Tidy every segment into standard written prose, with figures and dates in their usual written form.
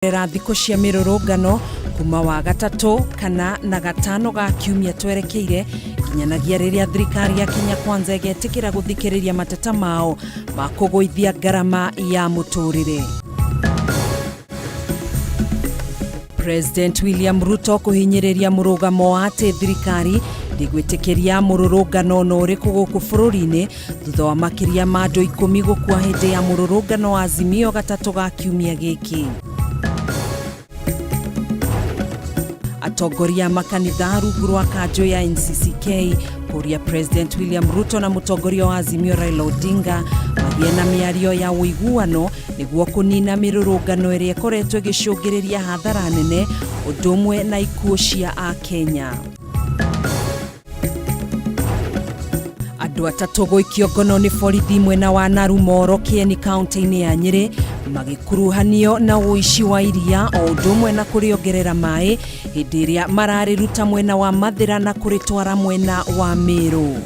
Thikũ cia mĩrũrũngano kuma wa gatatu kana na gatano ga kiumia twerekeire kinyanagia rĩrĩa thirikari ya Kenya Kwanza ĩgetĩkĩra gũthikĩrĩria mateta mao ma kũgũithia ngarama ya mũtũrĩre. President William Ruto kũhinyĩrĩria mũrũgamo wa atĩ thirikari ndĩgwĩtĩkĩria mũrũrũngano no ũrĩkũ gũkũ bũrũri-inĩ thutha wa makĩria ma andũ 10 gũkua hĩndĩ ya mũrũrũngano wa Azimio gatatu ga kiumia gĩkĩ. Atongoria makanitha rungu rwa kanjũ ya NCCK kũria President William Ruto na mũtongoria wa Azimio Raila Odinga magĩe na mĩario ya ũiguano nĩguo kũnina mĩrũrũngano ĩrĩa ĩkoretwo ĩgĩcũngĩrĩria hathara nene ũndũ ũmwe na ikuũ cia Akenya. Andũ atatũ gũikio ngono nĩ borithi mwena wa Mohoro Kieni kaunti-inĩ ya Nyeri magĩkuruhanio na ũici wa iria o ũndũ ũmwe na kũrĩongerera maĩ hĩndĩ ĩrĩa mararĩruta mwena wa Mathĩra na kũrĩtwara mwena wa Meru.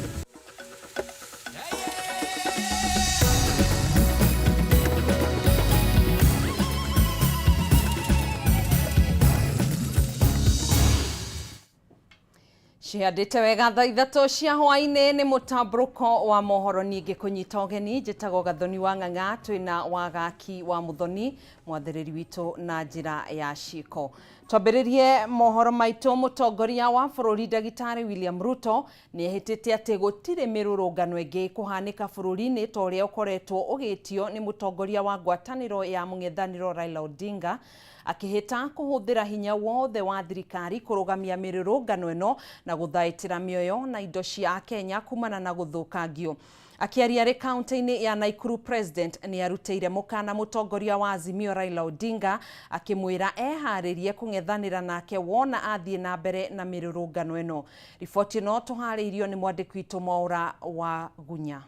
Ciandĩte wega thaa ithatũ cia hwaĩ-inĩ nĩ Mutamburuko wa Mohoro ningĩ kũnyita ũgeni njĩtagwo Gathoni wa Ng'ang'a twĩna wagaki wa Muthoni mwathĩrĩri witũ na njĩra ya ciĩko. Twambĩrĩrie mohoro maitũ. Mũtongoria wa bũrũri Ndagĩtarĩ William Ruto nĩehĩtĩte atĩ gũtirĩ mĩrũrũngano ĩngĩ kũhanĩka bũrũri-inĩ ta ũrĩa ũkoretwo ũgĩtio nĩ mũtongoria wa ngwatanĩro ya mũng'ethanĩro Raila Odinga akĩhĩta kũhũthĩra hinya wothe wa thirikari kũrũgamia mĩrũrũngano ĩno na gũthaĩtĩra mĩoyo na indo cia Kenya kumana na gũthũkangio. Akiaria arĩ kaunti-inĩ ya Naikuru, President nĩarutĩire mũkana mũtongoria wa Azimio Raila Odinga akĩmwĩra eharĩrie kũng'ethanĩra nake wona athiĩ na mbere na mĩrũrũngano ĩno. Riboti ĩno tũharĩirio nĩ mwandĩki witũ Mohoro wa Gunya.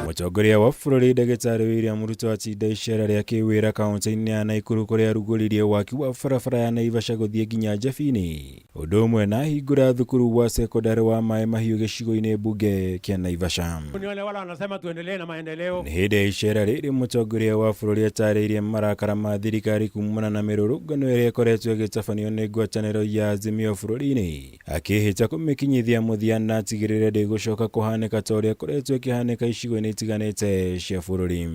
Mũtongoria wa bũrũri Ndagĩtarĩ William Ruto atinda icera rĩa kĩwĩra kaunti-inĩ ya Naikuru kũrĩa arugũririe waki wa barabara ya Naivasha gũthiĩ nginya Njabini, ũndũ ũmwe na hingũra thukuru wa sekondari wa Maĩ Mahiũ gĩcigo-inĩ bunge kĩa Naivasha. Nĩ hĩndĩ ya icera rĩrĩ mũtongoria wa bũrũri atarĩirie marakara ma thirikari kumana na mĩrũrũngano ĩrĩa ĩkoretwo ĩgĩtabanio nĩ ngwatanĩro ya Azimio bũrũri-inĩ, akĩhĩta kũmĩkinyithia mũthia na atigĩrĩre ndĩgũcoka kũhanĩka ta ũrĩa ĩkoretwo ĩkĩhanĩka icigo-inĩ itiganĩte cia bũrũri.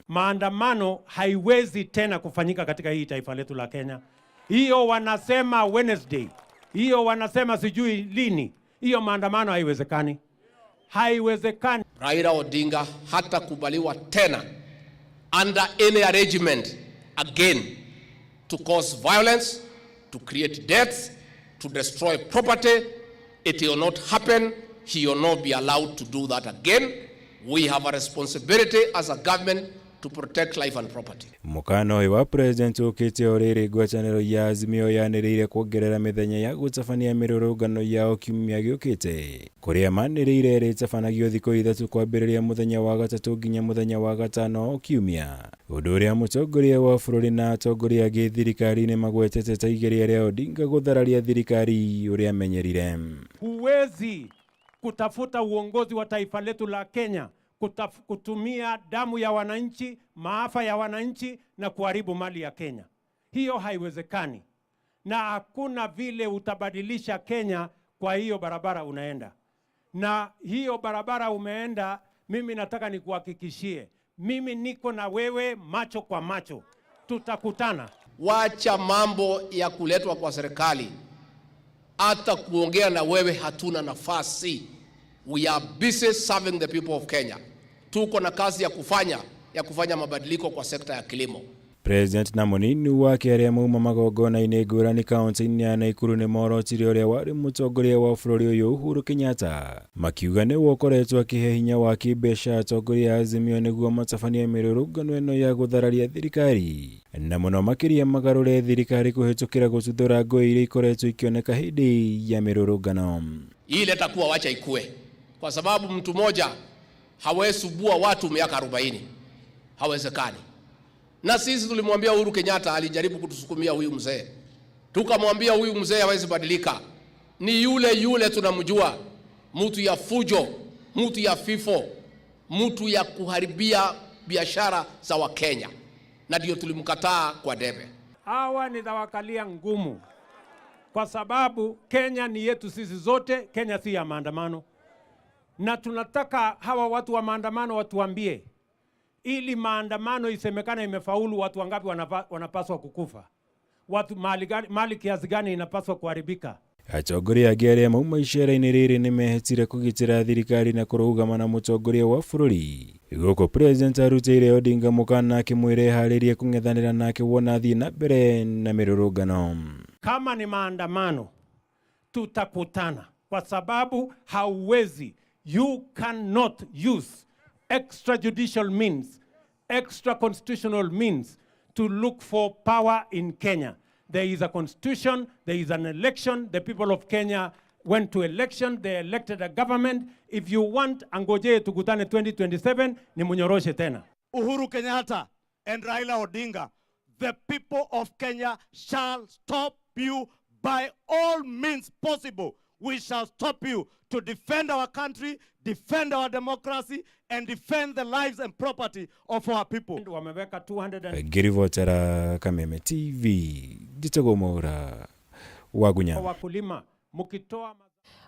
Maandamano haiwezi tena kufanyika katika hii taifa letu la Kenya. Hiyo wanasema Wednesday, hiyo wanasema sijui lini, hiyo maandamano haiwezekani. Haiwezekani. Raila Odinga hatakubaliwa tena under any arrangement again to cause violence, to create deaths, to destroy property. It will not happen. He will not be allowed to do that again. We have a responsibility as a government to protect life and property. Mũkana ũyũ wa president ũkĩte o rĩrĩ ngwatanĩro ya Azimio yanĩrĩire kuongerera mĩthenya ya gũtabania mĩrũrũngano yao kiumia gĩũkĩte, kũrĩa manĩrĩire rĩtabanagio thikũ ithatũ kwambĩrĩria mũthenya wa gatatũ nginya mũthenya wa gatano kiumia, ũndũ ũrĩa mũtongoria wa bũrũri na atongoria angĩ thirikari-inĩ magwetete ta igeria rĩa Odinga gũthararia thirikari ũrĩa amenyerire. Huwezi kutafuta uongozi wa taifa letu la Kenya kutumia damu ya wananchi, maafa ya wananchi na kuharibu mali ya Kenya. Hiyo haiwezekani. Na hakuna vile utabadilisha Kenya kwa hiyo barabara unaenda. Na hiyo barabara umeenda, mimi nataka nikuhakikishie, mimi niko na wewe macho kwa macho. Tutakutana. Wacha mambo ya kuletwa kwa serikali. Hata kuongea na wewe hatuna nafasi. We are busy serving the people of Kenya. Tuko na kazi ya kufanya mabadiliko kwa sekta ya kilimo. President na mũnini wake arĩa mauma magongona-inĩ ngũrani kaunti-inĩ ya Naikuru nĩ morotire ũrĩa warĩ mũtongoria wa bũrũri ũyũ Uhuru Kenyatta, makiuga nĩwe ũkoretwo akĩhe hinya wa kĩmbeca atongoria a Azimio nĩguo matabanie mĩrũrũngano ĩno ya gũthararia thirikari, na mũno makĩria magarũre thirikari kũhĩtũkĩra gũtuthũra ngũĩ iria ikoretwo ikioneka hĩndĩ ya mĩrũrũngano. Ile itakuwa wacha ikue, kwa sababu mtu mmoja hawezi subua watu miaka 40. Hawezekani. Na sisi tulimwambia Uhuru Kenyatta, alijaribu kutusukumia huyu mzee. Tukamwambia huyu mzee hawezi badilika. Ni yule tunamjua. Mtu ya fujo, mtu ya fifo, mtu ya kuharibia biashara za Wakenya. na ndio tulimkataa kwa debe. Hawa nitawakalia ngumu kwa sababu Kenya ni yetu sisi zote. Kenya si ya maandamano, na tunataka hawa watu wa maandamano watuambie, ili maandamano isemekana imefaulu, watu wangapi wanapaswa kukufa, watu mali kiasi gani inapaswa kuharibika. Atongoria angĩ arĩa mauma icera-inĩ rĩrĩ nĩmehĩtire kũgitĩra thirikari na kũrũgama na mũtongoria wa bũrũri. Gũkũ President arutĩire Odinga mũkana akĩmwĩra eharĩrie kũng'ethanĩra nake wona athiĩ na mbere na mĩrũrũngano. Kama ni maandamano tutakutana, kwa sababu hauwezi, you cannot use extrajudicial means, extra constitutional means to look for power in Kenya. There is a constitution, there is an election, the people of Kenya went to election, they elected a government. If you want, angoje tukutane 2027, ni munyoroshe tena. Uhuru Kenyatta and Raila Odinga, the people of Kenya shall stop you by all means possible. We shall stop you to defend our country, defend our democracy, and defend the lives and property of our people. Wameweka 200 Girivotera Kameme TV, Ditago Mohoro, Wagunya. Wakulima, mukitoa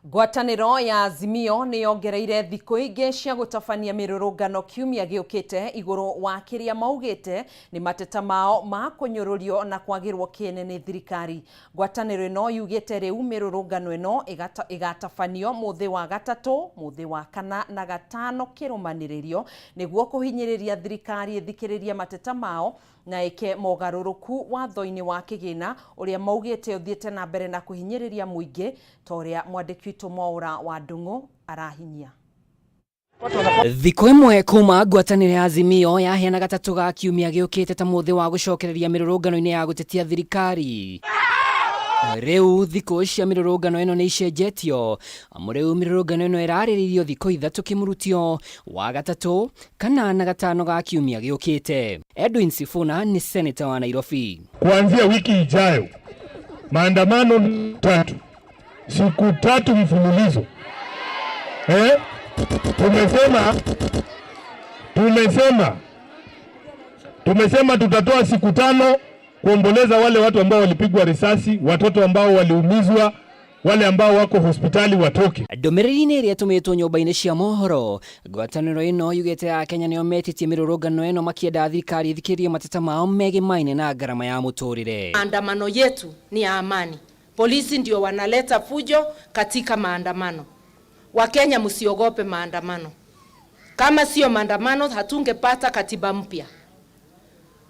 Ngwatanĩro ya Azimio nĩ yongereire thikũ ingĩ cia gũtabania mĩrũrũngano kiumia gĩũkĩte igũrũ wa kĩrĩa maugĩte nĩ mateta mao ma kũnyũrũrio na kwagĩrwo kĩene nĩ thirikari. Ngwatanĩro ĩno yugĩte rĩu mĩrũrũngano ĩno ĩgatabanio mũthĩ wa gatatũ, mũthĩ wa kana na gatano kĩrũmanĩrĩrio nĩguo kũhinyĩrĩria thirikari ĩthikĩrĩrie mateta mao na ĩke mogarũrũku watho-inĩ wa kĩgĩna ũrĩa maugĩte ũthiĩte na mbere na kũhinyĩrĩria mũingĩ ta ũrĩa mwandĩki witũ Mohoro wa Ndung'u arahinyia. Thikũ ĩmwe kuma ngwatanĩro ya Azimio yaheana gatatũ ga kiumia gĩũkĩte ta mũthĩ wa gũcokereria mĩrũrũngano-inĩ ya gũtetia thirikari. Rĩu thikũ cia mĩrũrũngano ĩno nĩ icenjetio, amu rĩu mĩrũrũngano ĩno ĩrarĩrĩrio thikũ ithatũ kĩmurutio wa gatatũ kana na gatano ga kiumia gĩũkĩte. Edwin Sifuna ni seneta wa Nairobi. Kuanzia wiki ijayo maandamano 3 siku 3 mfululizo. Tumesema tutatoa siku 5 kuomboleza wale watu ambao walipigwa risasi, watoto ambao waliumizwa, wale ambao wako hospitali watoke. Ndũmĩrĩri-inĩ ĩrĩa ĩtũmĩtwo nyũmba-inĩ cia mohoro, ngwatanĩro ĩno yugĩte ya Kenya nĩyo metĩtie mĩrũrũngano ĩno makĩenda thirikari ĩthikĩrĩrie mateta mao megimaine na gharama ya mũtũrĩre. Maandamano yetu ni ya amani. Polisi ndio wanaleta fujo katika maandamano. Wakenya msiogope maandamano. Kama sio maandamano hatungepata katiba mpya.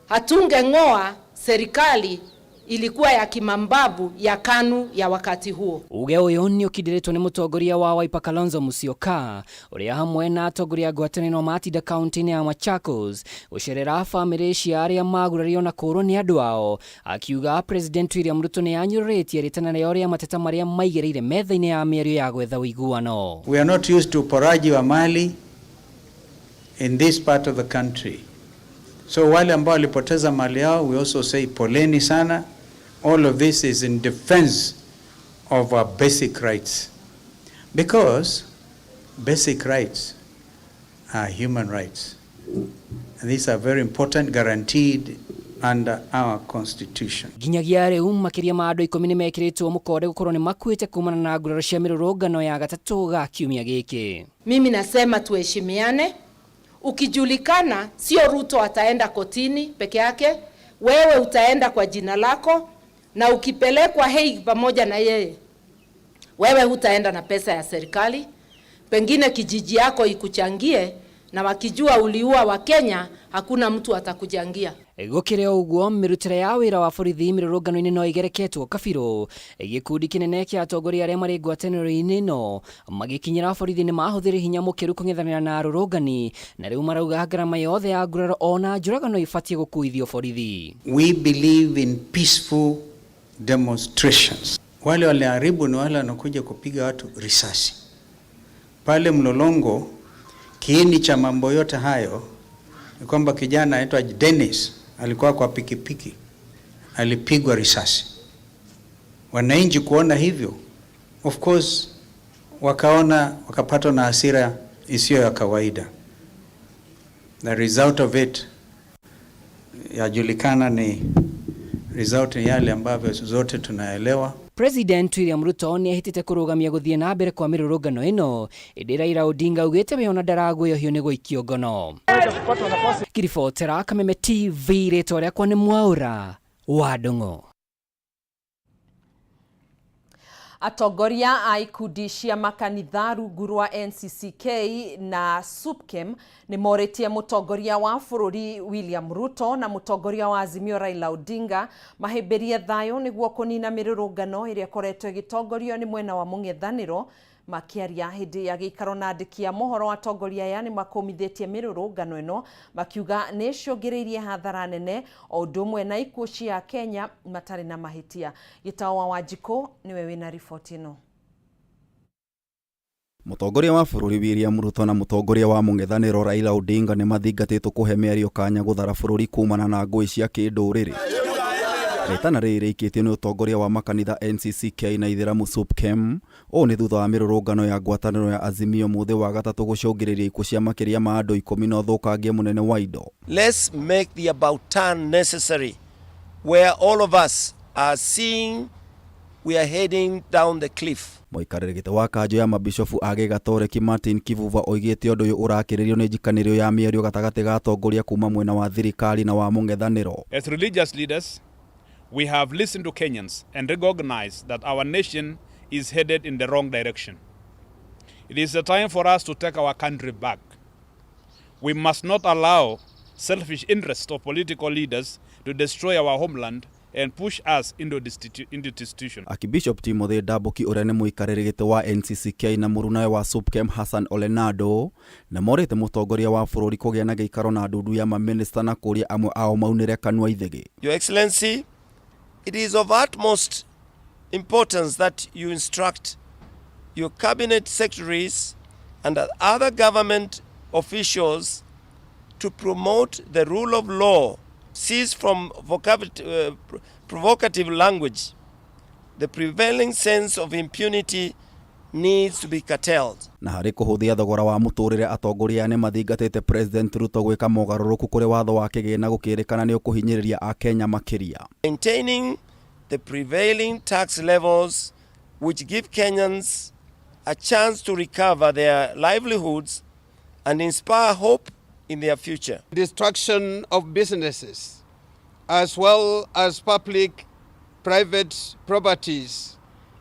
Hatungeng'oa serikali ilikuwa ya kimambabu ya KANU ya wakati huo. Uge ũyũ nĩ ũkindĩrĩtwo nĩ mũtongoria wa Wiper Kalonzo Musyoka, ũrĩa hamwe na atongoria ngwatanĩro matinda kaunti-inĩ ya Machakos gũcerera bamĩrĩ cia arĩa magurario na kũũrwo nĩ andũ ao, akiuga President William Ruto nĩ anyũrĩtie rĩtana rĩao rĩa mateta marĩa maigĩrĩire metha-inĩ ya mĩario ya gwetha ũiguano. We are not used to poraji wa mali in this part of the country. So wale ambao walipoteza mali yao, we also say poleni sana. All of this is in defense of our basic rights. Because basic rights are human rights. And these are very important, guaranteed under our constitution. Ginyagia rĩu makĩria ma andũ 10 nĩmekĩrĩtwo mũkonde gũkorwo nĩ makuĩte kumana na nguraro cia mĩrũrũngano ya gatatũ ga kiumia gĩkĩ. Mimi nasema tuheshimiane. Ukijulikana sio Ruto ataenda kotini peke yake, wewe utaenda kwa jina lako, na ukipelekwa Hague pamoja na yeye, wewe hutaenda na pesa ya serikali, pengine kijiji yako ikuchangie, na wakijua uliua wa Kenya hakuna mtu atakujangia. Gũkĩrĩ ũguo mĩrutĩre ya wĩra wa borithi mĩrũrũngano-inĩ no ĩgereketwo kabirũ. Gĩkundi kĩnene kĩa atongoria arĩa marĩ ngwatanĩro-inĩ ĩno magĩkinyĩra borithi nĩ mahũthĩrire hinya mũkĩru kũng'ethanĩra na arũrũngani, na rĩu marauga ngarama yothe ya nguraro ona njũragano ibatiĩ gũkuithio borithi. We believe in peaceful demonstrations. Wale waliharibu ni wale wanakuja kupiga watu risasi. Pale Mlolongo, kiini cha mambo yote hayo ni kwamba kijana anaitwa Dennis alikuwa kwa pikipiki, alipigwa risasi. Wananchi kuona hivyo, of course wakapatwa na hasira isiyo ya kawaida. The result of it, yajulikana ni result yale ambavyo zote tunaelewa. President William Ruto ni ahitite kurugamia guthie na mbere kwa mirurungano ino indi Raila Odinga ugite we ona daragweyohio ni guikio ngono. Kiribotera Kameme TV ritwa riakwa ni Mwaura wa Ndung'u. Atongoria a ikundi cia makanitha rungu rwa NCCK na SUPKEM ni moretie mutongoria wa bururi William Ruto na mutongoria wa Azimio Raila Odinga mahimberie thayo niguo kunina mirurungano iria koretwo gitongorio ni mwena wa mung'ethaniro. Makiaria hindi ya gikaro na andiki a mohoro atongoria aya ni makomithitie mirurungano ino makiuga ni ciongereirie hathara nene o undu umwe na ikuo cia Kenya matari na mahitia. Gitao wa Wanjiko niwe wina ripoti ino. Mutongoria wa bururi William Ruto na mutongoria wa mung'ethaniro Raila Odinga ni mathingatitwo kuhe mĩario kanya guthara bururi kumana na ngũĩ cia kĩndũrĩrĩ. Retana rĩrĩ ikĩtio nĩ ũtongoria wa makanitha NCCK na itheramu SUPKEM o nĩ thutha wa mĩrũrũngano ya ngwatanĩro ya Azimio muthĩ wa gatatũ gũcũngĩrĩria ikuũ cia makĩria ma andũ 10 na ũthũkangia mũnene wa indo. Let's make the about turn necessary where all of us are seeing we are heading down the cliff. Mũikarĩri gĩtĩ wa kanjũ ya mabishofu a Gĩgatoreki Martin Kivuva oigĩte ũndũ ũyũ ũrakĩrĩrio nĩ njikanĩrio ya mĩario gatagatĩ ga atongoria kuma mwena wa thirikari na wa mũng'ethanĩro. As religious leaders, we have listened to Kenyans and recognized that our nation is headed in the wrong direction. It is a time for us to take our country back. We must not allow selfish interests of political leaders to destroy our homeland and push us into destitution. Archbishop Timothy Ndaboki ũrĩa nĩ mũikarĩri gĩtĩ wa NCCK na mũrunawe wa SUPKEM Hassan Olenado na morĩte mũtongoria wa bũrũri kũgĩa na gĩikaro na ndundu ya maminista na kũria amwe ao maunĩre kanua ithĩgĩ. Your Excellency, it is of utmost importance that you instruct your cabinet secretaries and other government officials to promote the rule of law, cease from provocative language. The prevailing sense of impunity needs to be curtailed. Na harĩ kũhũthia thogora wa mũtũrĩre atongoria nĩ mathingatĩte President Ruto gwĩka mogarũrũku kũrĩ watho wa kĩgĩna gũkĩrĩkana nĩ ũkũhinyĩrĩria a Kenya makĩria. Maintaining the prevailing tax levels which give Kenyans a chance to recover their livelihoods and inspire hope in their future. Destruction of businesses as well as public-private properties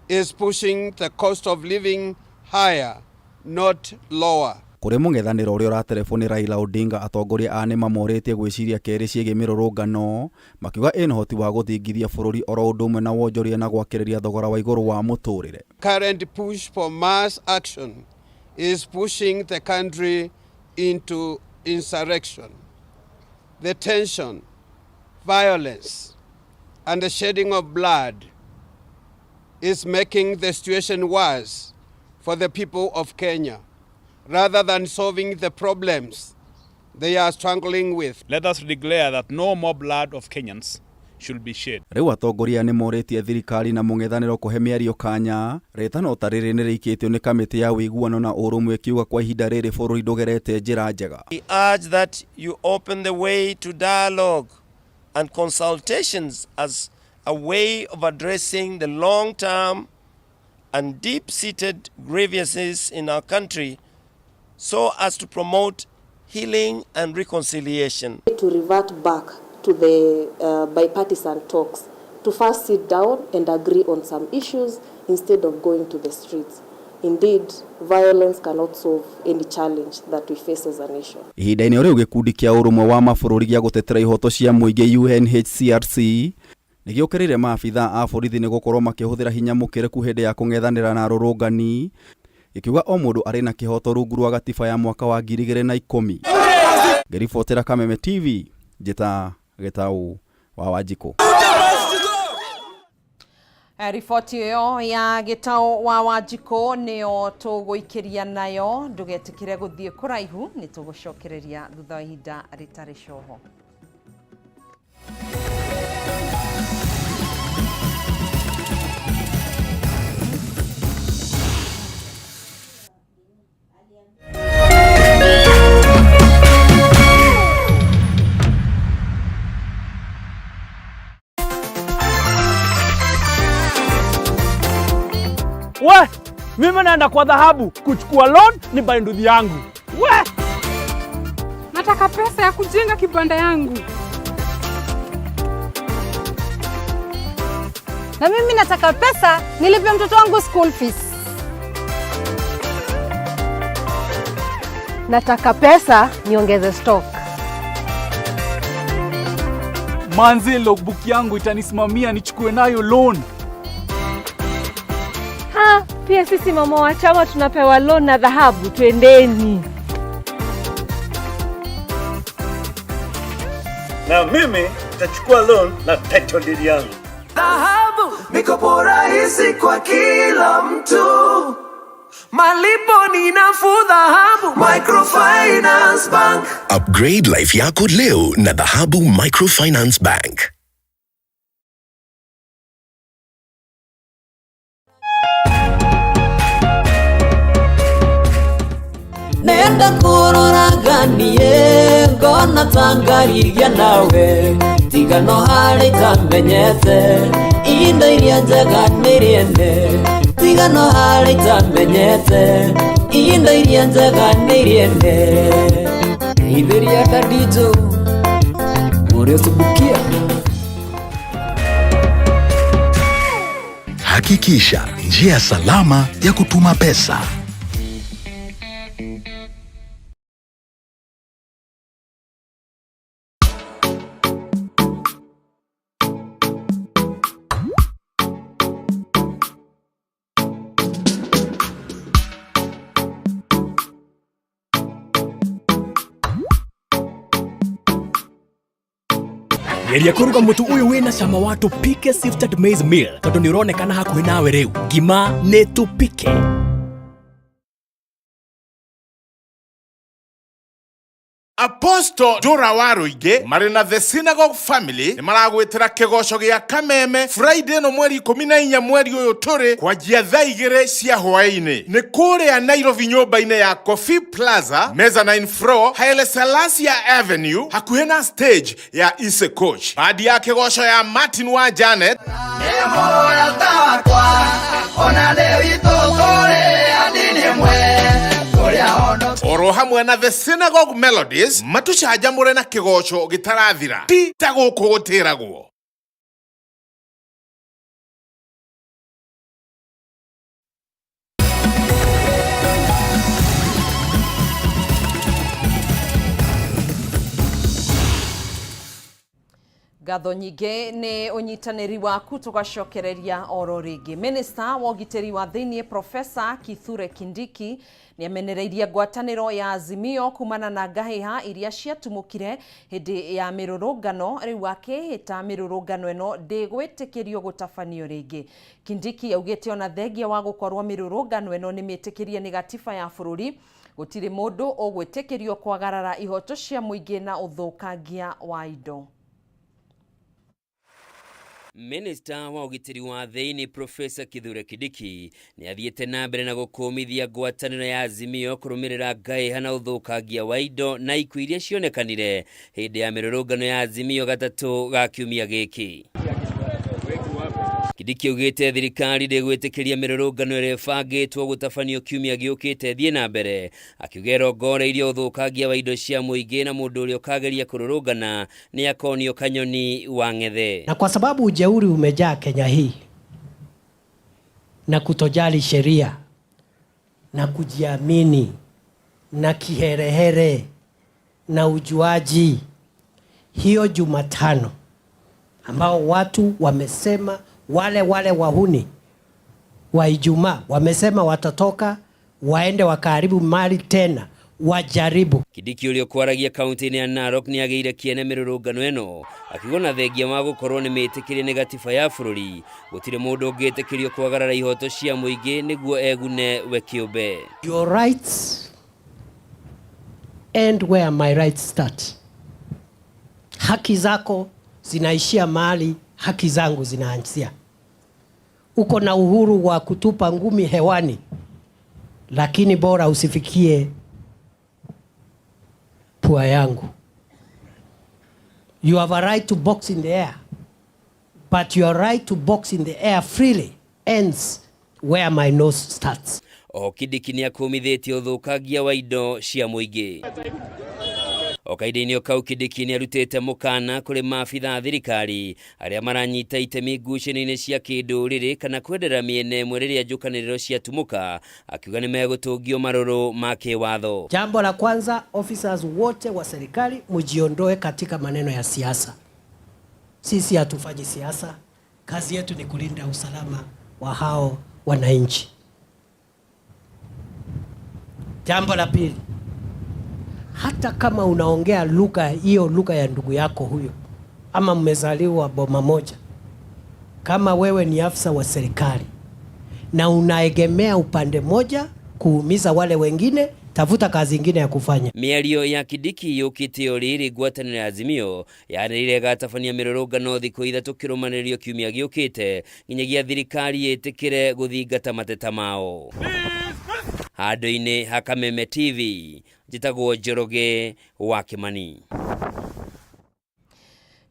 is pushing the cost of living higher, not lower. Kũrĩ mũng'ethanĩro ũrĩa ũraterebwo Raila Odinga atongoria a nĩ mamorĩtie gwĩciria kerĩ ciĩgiĩ mĩrũrũngano makiuga ĩna ũhoti wa gũthingithia bũrũri oro ũndũ ũmwe na wonjoria na gwakĩrĩria thogora wa igũrũ wa mũtũrĩre. Current push for mass action is pushing the country into insurrection. The tension, violence, and the shedding of blood is making the situation worse for the people of Kenya, rather than solving the problems they are struggling with. Let us declare that no more blood of Kenyans should be shed. Rĩu atongoria nĩ morĩtie thirikari na mũng'ethanĩro kũhe mĩario kanya, rĩtano ta rĩrĩ nĩ rĩikĩtio nĩ kamĩtĩ ya ũiguano na ũrũmwe kiuga kwa ihinda rĩrĩ bũrũri ndũgerete njĩra njega. We urge that you open the way to dialogue and consultations as a way of addressing the long-term and deep-seated grievances in our country so as to promote healing and reconciliation. To revert back to the bipartisan talks, to first sit down and agree on some issues instead of going to the streets. Indeed, violence cannot solve any challenge that we face as a nation. Ihinda-inĩ rĩu gĩkundi kĩa ũrũmwe wa mabũrũri gĩa gũtetera ihoto cia mũingĩ UNHCRC nĩ gĩũkĩrĩire maabitha a borithi nĩ gũkorwo makĩhũthĩra hinya mũkĩrĩku hĩndĩ ya kũng'ethanĩra na arũrũngani gĩkiuga o mũndũ arĩ na kĩhoto rungu rwa gatiba ya mwaka wa 2010. Ngĩribotera Kameme TV, njĩta Gitau wa Wanjiko. Riboti ĩyo ya Gitau wa Wanjiko nĩyo tũgũikĩria nayo, ndũgetĩkĩre gũthiĩ kũraihu, nĩ tũgũcokereria thutha wa ihinda rĩtarĩ coho. We, mimi naenda kwa dhahabu kuchukua loan ni buy nduthi yangu. We, nataka pesa ya kujenga kibanda yangu. Na mimi nataka pesa nilipe mtoto wangu school fees. Nataka pesa niongeze stock. manzi logbook yangu itanisimamia nichukue nayo loan. Pia sisi mama wa chama tunapewa loan na dhahabu, twendeni. Na mimi nitachukua loan na title deed yangu. Dhahabu, mikopo rahisi kwa kila mtu. Malipo ni nafuu Dhahabu Microfinance Bank. Upgrade life yako leo na Dhahabu Microfinance Bank. Nenda kurora ganie ngona tangariria nawe tigano hari tamenyete indo iria njega niriende tigano hari tamenyete indo iria njega niriende ithiria dadito uri subukia. Hakikisha njia salama ya kutuma pesa. Geria kuruga mutu uyu wina cama wa tupike sifted maize meal tondu ni uronekana hakuhi nawe riu ngima ni tupike. Apostle Dora Waruige marina the synagogue family ni maragwitira kigosho gia Kameme Friday no mweri 14 mweri uyu turi kwa jia thaa 2 cia hwaini ni kuria Nairobi nyumba-ini ya Coffee Plaza mezzanine floor Haile Selassie Avenue hakuhi na stage ya Ise Coach. Baada ya kigosho ya Martin wa Janet oro hamwe na the synagogue melodies matucajamure na kigosho gitarathira ti ta guku gutiragwo. Gatho nyingi ni unyitaniri waku tugacokereria oro ringi. Minister wa ugitiri wa thiini Profesa Kithure Kindiki ni amenereirie ngwataniro ya Azimio kumana na ngahiha iria ciatumukire hindi ya mirurungano riu akihita mirurungano eno ndigwitikirio gutafanio ringi. Kindiki augite ona thengia wa gukorwo mirurungano eno ni mitikirie ni gatiba ya bururi gutiri mundu ogwitikirio kwagarara ihoto cia muingi na uthukangia wa indo. Minister wa ugitiri wa thiini Profesa Kithure Kindiki ni athiete na mbere na gukumithia ngwataniro ya Azimio kurumirira ngaiha na uthukangia wa indo na ikuũ iria cionekanire hindi ya mirurungano ya Azimio gatatu ga kiumia giki. Kindiki augite thirikari ndigwitikiria mirurungano ĩrĩa ĩbangĩtwo gũtabanio kiumia gĩũkĩte thie na mbere, akiugera ngoreirie uthukangia wa indo cia muingi na mundu ũrĩa ũkageria kũrũrũngana ni akonio kanyoni wa ng'ethe. Na kwa sababu ujeuri umejaa Kenya hii na kutojali sheria na kujiamini na kiherehere na ujuaji, hiyo Jumatano ambao watu wamesema wale wahuni wa Ijumaa wamesema watatoka waende wakaribu mali tena wajaribu. Kindiki ũrĩa kwaragia kaunti-inĩ ya Narok ni ageire kiene mirurungano eno akigona thengia wa gukorwo ni mitikirie ni gatiba ya bururi gutire mundu ũngĩtĩkĩrio kwagarara ihoto cia muingi niguo egune we kĩũmbe. Your rights end where my rights start. Haki zako zinaishia mahali haki zangu zinaanzia. Uko na uhuru wa kutupa ngumi hewani, lakini bora usifikie pua yangu. You have a right to box in the air, but your right to box in the air freely ends where my nose starts. O Kidiki nĩ akũmithĩtie ũthũkangia wa indo cia mũingĩ. O kahinda-inĩ o kau Kidiki nĩ arutĩte mũkana kũrĩ maabitha thirikari arĩa maranyita itemi ngucanio-inĩ cia kĩndũrĩrĩ kana kwendera mĩena ĩmwe rĩrĩa njũkanĩrĩro ciatumũka, akiuga nĩ megũtũngio marũrũ ma kĩwatho. Jambo la kwanza, officers wote wa serikali mjiondoe katika maneno ya siasa. Sisi hatufanyi siasa, kazi yetu ni kulinda usalama wa hao wananchi. Jambo la pili, hata kama unaongea lugha ya ndugu yako huyo, ama mmezaliwa boma moja, kama wewe ni afisa wa serikali na unaegemea upande moja kuumiza wale wengine, tafuta kazi ingine ya kufanya. Mĩario ya Kidiki yũkĩte o rĩrĩ ngwatanĩro ya Azimio yanĩrĩire gatabania mĩrũrũngano thikũ ithatũ kĩrũmanĩrĩrio kiumia gĩũkĩte nginyagia thirikari ĩtĩkĩre gũthingata mateta mao. Handũ-inĩ ha Kameme TV, njĩtagwo Njoroge wa Kimani.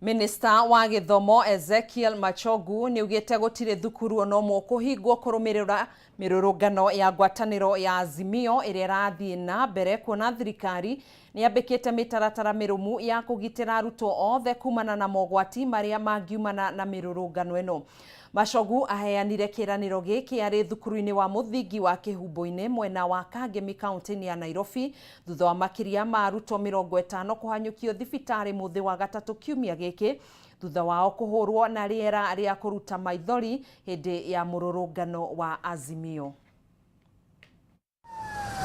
Minista wa Gĩthomo Ezekiel Machogu nĩ ugĩte gũtirĩ thukuru ono ũmwe kũhingwo kũrũmĩrĩra mĩrũrũngano ya ngwatanĩro ya Azimio ĩrĩa ĩrathiĩ na mbere kuona thirikari nĩ yambĩkĩte mĩtaratara mĩrũmu ya kũgitĩra arutwo othe kumana na mogwati marĩa mangiumana na mĩrũrũngano ĩno. Machogu aheanire kĩranĩro gĩkĩ arĩ thukuru-inĩ wa mũthingi wa Kĩhumbo-inĩ mwena wa Kameme kaunti-inĩ ya Nairobi thutha wa makĩria ma arutwo 50 kũhanyũkio thibitarĩ mũthĩ wa gatatũ kiumia gĩkĩ thutha wao kũhũrwo na rĩera rĩa kũruta maithori hĩndĩ ya mũrũrũngano wa Azimio.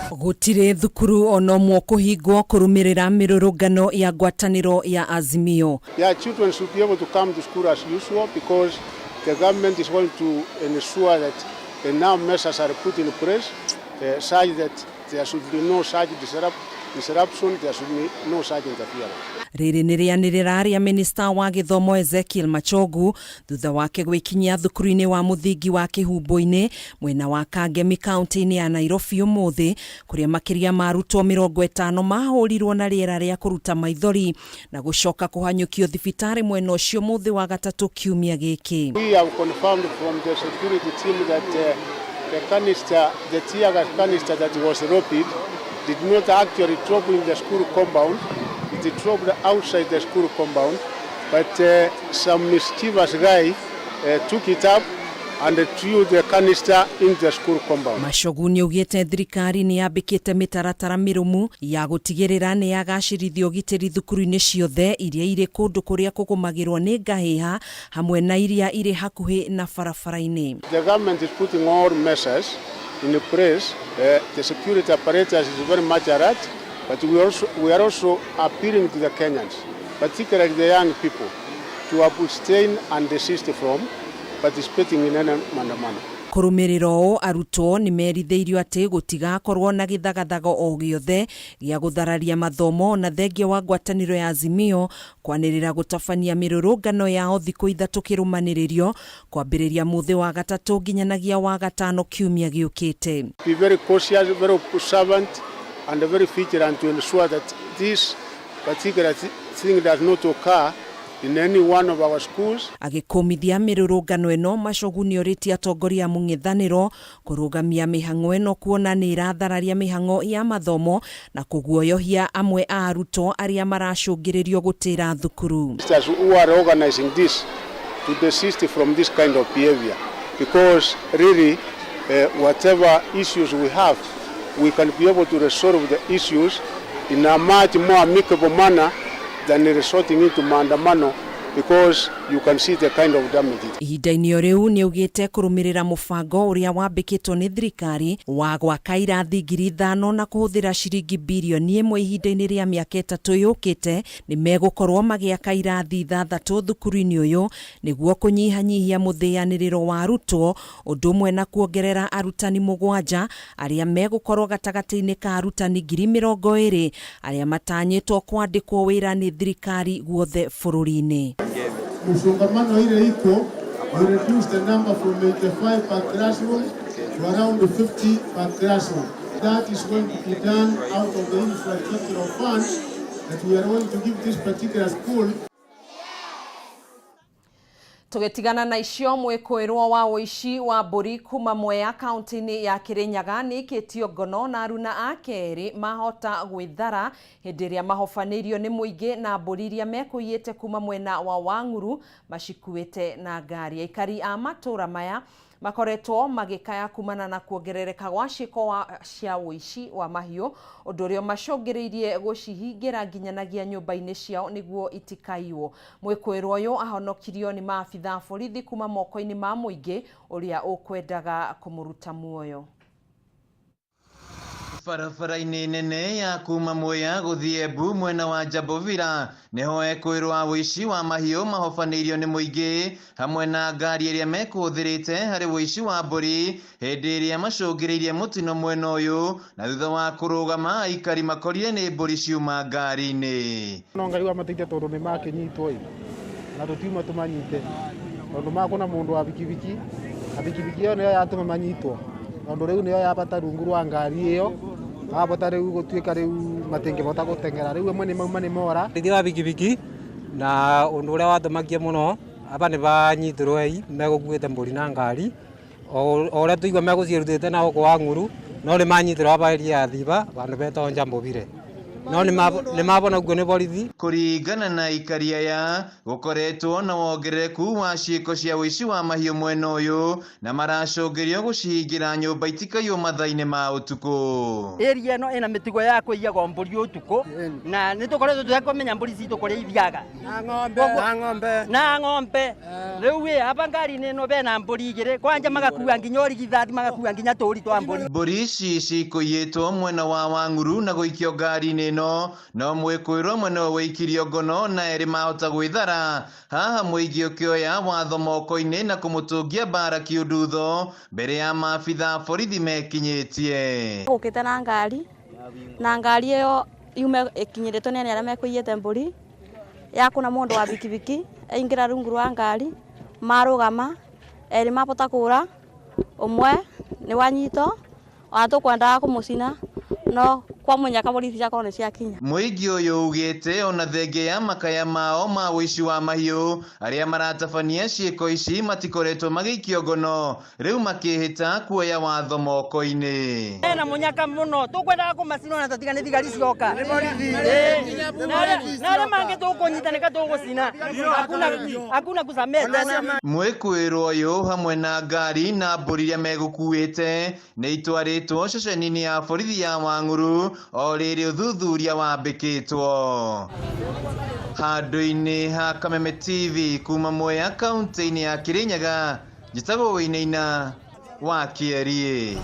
Gũtirĩ thukuru ono ũmwe kũhingwo kũrũmĩrĩra mĩrũrũngano ya ngwatanĩro ya Azimio. Yeah, children should be able to come to school as usual because the government is going to ensure that now measures are put in place such that there should be no such disruption, there should be no such interference. Rĩrĩ nĩ rĩanĩrĩra rĩa minista wa Gĩthomo Ezekiel Machogu thutha wake gwĩkinyia thukuru-inĩ wa mũthingi wa Kĩhumbo-inĩ mwena wa Kameme kaunti-inĩ ya Nairobi ũmũthĩ kũrĩa makĩria ma arutwo 50 mahũrirwo na rĩera rĩa kũruta maithori na gũcoka kũhanyũkio thibitarĩ mwena ũcio mũthĩ wa gatatũ kiumia gĩkĩ. We have confirmed from the security team that the tear gas canister that was dropped did not actually drop in the school compound. It dropped outside the school compound, but some mischievous guy took it up and threw the canister in the school compound. Machogu nĩ ugĩte thirikari nĩ yambĩkĩte mĩtaratara mĩrũmu ya gũtigĩrĩra nĩ yagacĩrithia ũgitĩri thukuru-inĩ ciothe iria irĩ kũndũ kũrĩa kũgũmagĩrwo nĩ ngahĩha hamwe na iria irĩ hakuhĩ na barabara-inĩ. The government is putting all measures in place. The security apparatus is very much alert. But we are also appealing to the Kenyans, particularly the young people, to abstain and desist from participating in any maandamano. Kũrũmĩrĩra ũũ arutwo nĩ merithĩirio atĩ gũtigakorwo na gĩthagathago o gĩothe gĩa gũthararia mathomo na thengia wa ngwatanĩro ya Azimio kwanĩrĩra gũtabania mĩrũrũngano yao thikũ ithatũ kĩrũmanĩrĩrio kwambĩrĩria mũthĩ wa gatatũ nginyanagia wa gatano kiumia gĩũkĩte. Be very cautious, very observant and very vigilant to ensure that this particular thing does not occur in any one of our schools. Agĩkũmithia mĩrũrũngano ĩno, Machogu nĩ orĩtie atongoria mũng'ethanĩro kũrũgamia mĩhang'o ĩno kuona nĩ ĩrathararia mĩhang'o ya mathomo na kũguoyohia amwe a arutwo arĩa maracũngĩrĩrio gũtĩra thukuru. Who are organizing this to desist from this kind of behavior because really whatever issues we have, we can be able to resolve the issues in a much more amicable manner than resorting into maandamano because you can see the kind of damage. Ihinda-inĩ rĩu nĩ ugĩte kũrũmĩrĩra mũbango ũrĩa wambĩkĩtwo nĩ thirikari wa gwaka irathi 5,000 na kũhũthĩra ciringi birioni 1 ihinda-inĩ rĩa mĩaka 3 yũkĩte nĩ megũkorwo magĩaka irathi 6 thukuru-inĩ ũyũ nĩguo kũnyihanyihia mũthĩanĩrĩro wa arutwo ũndũ ũmwe na kuongerera arutani 7 arĩa megũkorwo gatagatĩ-inĩ ka arutani 20,000 arĩa matanyĩtwo kwandĩkwo wĩra nĩ thirikari guothe bũrũri-inĩ. Msongamano ile iko, we reduce the number from 85 per classroom to around 50 per classroom. That is going to be done out of the infrastructural funds that we are going to give this particular school. Tugetigana na icio mwikuirwo wa uici wa mburi kuma Mwea kaunti-ini ya Kirinyaga ni kitio ngono na aruna akeri mahota gwithara hindi ria mahofanirio ni muingi na mburi iria mekuyite kuma mwena wa Wang'uru mashikuite na ngari. Aikari a matura maya makoretwo magikaya kumana na kuongerereka gwa ciiko cia uici wa mahiu undu uria macungiriirie gucihingira nginyanagia nyumba-ini ciao niguo itikaiwo. Mwikuirwo uyu ahonokirio ni maabitha borithi kuma moko-ini ma muingi uria ukwendaga kumuruta muoyo. Barabara-inĩ nene ya kuma Mwea guthii Embu mwena wa Jambovira niho ekwirwa uici wa mahiu mahofanĩirio nĩ mũingĩ hamwe na ngari iria mekuthirite hari uici wa mburi hindi iria macungĩrĩirie mutino mwena uyu na thutha wa kurugama aikari makorire nĩ mburi ciuma ngari-inĩ. No ngai wa mateithia tondu ni makinyitwo na tutiuma tumanyite tondu makona mundu wa bikibiki na bikibiki yo niyo yatuma manyitwo tondu riu niyo yabata rungu rwa ngari iyo abota riu gutuika riu matingibota gutengera riu amwe ni mauma ni mora rithi wa bikibiki na undu uria wathumakia muno aba ni banyitirwo ei megukuite mburi na ngari o uria tuigwa meguciirutite na uko Wang'uru no ni manyitirwo aba area ya Thiba bandu betwo Jambovire no ni mabona guo ni borithi. Kuringana na aikari aya gukoretwo na wongerereku wa ciiko cia uici wa mahiu mwena uyu na maracungĩrio gucihingira nyumba itikaiyo mathaa-inĩ ma utuku. Area ino ina mitigo ya kuiyaga mburi utuku na nitukoretwo tukamenya mburi citu kuria ithiaga na ng'ombe riu aba ngari-inĩ ino bena mburi igĩrĩ kwanja magakua nginya origithathi magakua nginya tũri twa mburi. Mburi ici cikũiyĩtwo mwena wa Wang'uru na gũikio ngari-inĩ no mwikuirwo mwena waikirio ngono na eri mahota gwithara haha muingi ukioya watho moko-ini na kumutungia bara kiundutho mbere ya maabitha borithi mekinyitie gukite na ngari iyo yume ikinyiritwo ni aria mekuiyite mburi yakuna mundu wa bikibiki aingira rungu rwa ngari marugama eri mabota kura umwe ni wanyito watukwenda kumucina no kwa munyaka borithi ciakorwo ni ciakinya. Muingi uyu ugite ona thenge ya makaya mao ma uici wa mahiu aria maratabania ciiko ici matikoretwo magikio ngono riu makihita kuoya watho moko-ini. Na munyaka muno tukwendaga kumacina na tatigane thigari cioka na aria mangi tukunyitanĩka tugucina hakuna kusamea. Mwikuirwo uyu hamwe na ngari na mburi iria megukuite ni itwaritwo ceceni-ini ya borithi ya Wang'uru o rĩrĩ ũthuthuria wambĩkĩtwo. Handũ-inĩ ha Kameme TV kuma Mwea kaunti-inĩ ya Kirinyaga njĩtagwo Wĩinaina wa Kĩarie.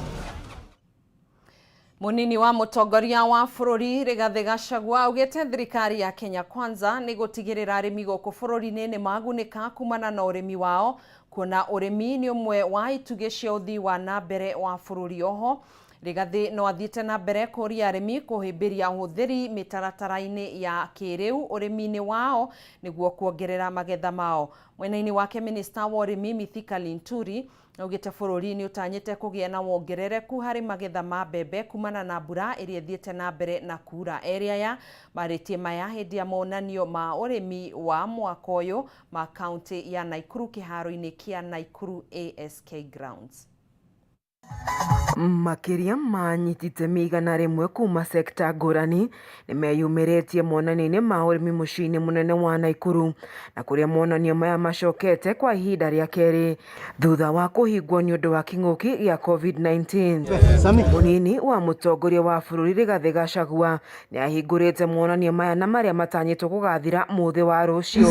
Munini wa mutongoria wa bururi Rigathi Gachagua augite thirikari ya Kenya Kwanza ni gutigirira arimi gũkũ bururi-inĩ ni magunĩka kumana na urimi wao kuona urimi ni umwe wa itugi cia uthii wa na mbere wa bururi. Oho Rigathi no athiĩte na mbere kũria arĩmi kũhĩmbĩria ũhũthĩri mĩtaratara-inĩ ya kĩrĩu ũrĩmi-inĩ wao nĩguo kuongerera magetha mao. Mwena-inĩ wake minista wa ũrĩmi Mithika Linturi augĩte bũrũri nĩ ũtanyĩte kũgĩa na wongerereku harĩ magetha ma mbembe kumana na mbura ĩrĩa ĩthiĩte na mbere na kura. Eri aya marĩtie maya hĩndĩ ya monanio ma ũrĩmi wa mwaka ũyũ ma kaunti ya Naikuru kĩharo-inĩ kĩa Naikuru ASK Grounds. Makiria manyitite migana rimwe kuma sekta ngũrani ni meyumĩrĩtie monanio-inĩ ma ũrĩmi mũciĩ-inĩ mũnene wa Naikuru na kũrĩa monanio maya macokete kwa ihinda rĩa kerĩ thutha wa kũhingwo nĩ ũndũ wa kĩng'ũki gĩa COVID-19. Mũnini wa mũtongoria wa bũrũri Rigathi Gachagua nĩ ahingũrĩte monanio maya na marĩa matanyĩtwo gũgathira mũthĩ wa rũciũ.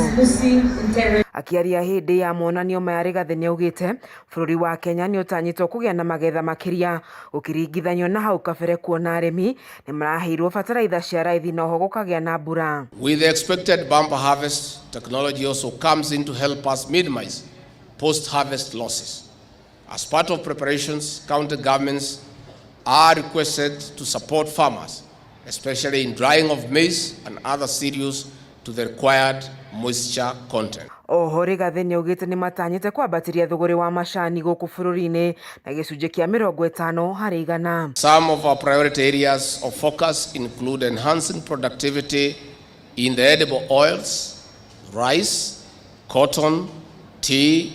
Akĩaria hĩndĩ ya monanio maya Rigathi nĩ augĩte bũrũri wa Kenya nĩ ũtanyĩtwo kũgĩa na magetha makiria ukiringithanio na hau kabere kuona arimi ni maraheirwo bataraitha cia raithi na ho gũkagĩa na mbura. With the expected bumper harvest, technology also comes in to help us minimize post-harvest losses. As part of preparations, county governments are requested to support farmers, especially in drying of maize and other cereals to the required moisture content. Oho Rigathi nĩ augĩte nĩ matanyĩte kwambatĩria thũgũrĩ wa macani gũkũ bũrũri-inĩ na gĩcunjĩ kĩa 50 harĩ igana. Some of our priority areas of focus include enhancing productivity in the edible oils, rice, cotton, tea,